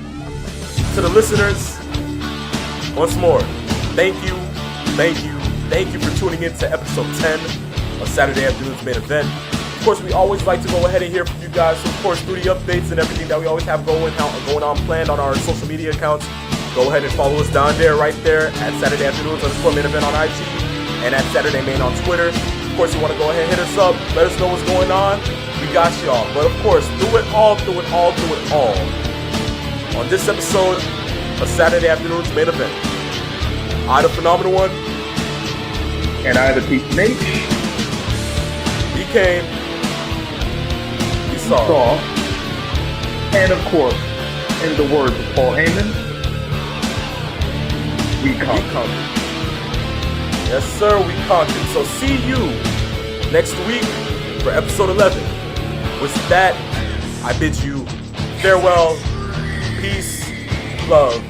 Speaker 2: To the listeners, once more, thank you for tuning in to episode 10 of Saturday Afternoon's Main Event. Of course, we always like to go ahead and hear from you guys. So of course, through the updates and everything that we always have going on planned on our social media accounts, go ahead and follow us down there, right there at Saturday Afternoons _Main Event on IG and at Saturday Main on Twitter. Of course, you want to go ahead and hit us up, let us know what's going on. We got y'all. But of course, through it all. On this episode of Saturday Afternoon's Main Event, I, the Phenomenal One,
Speaker 3: and I, the Pete Nate,
Speaker 2: he came, he saw,
Speaker 3: and of course, in the words of Paul Heyman, we conquered.
Speaker 2: Yes, sir, we conquered. So see you next week for episode 11. With that, I bid you farewell, peace, love,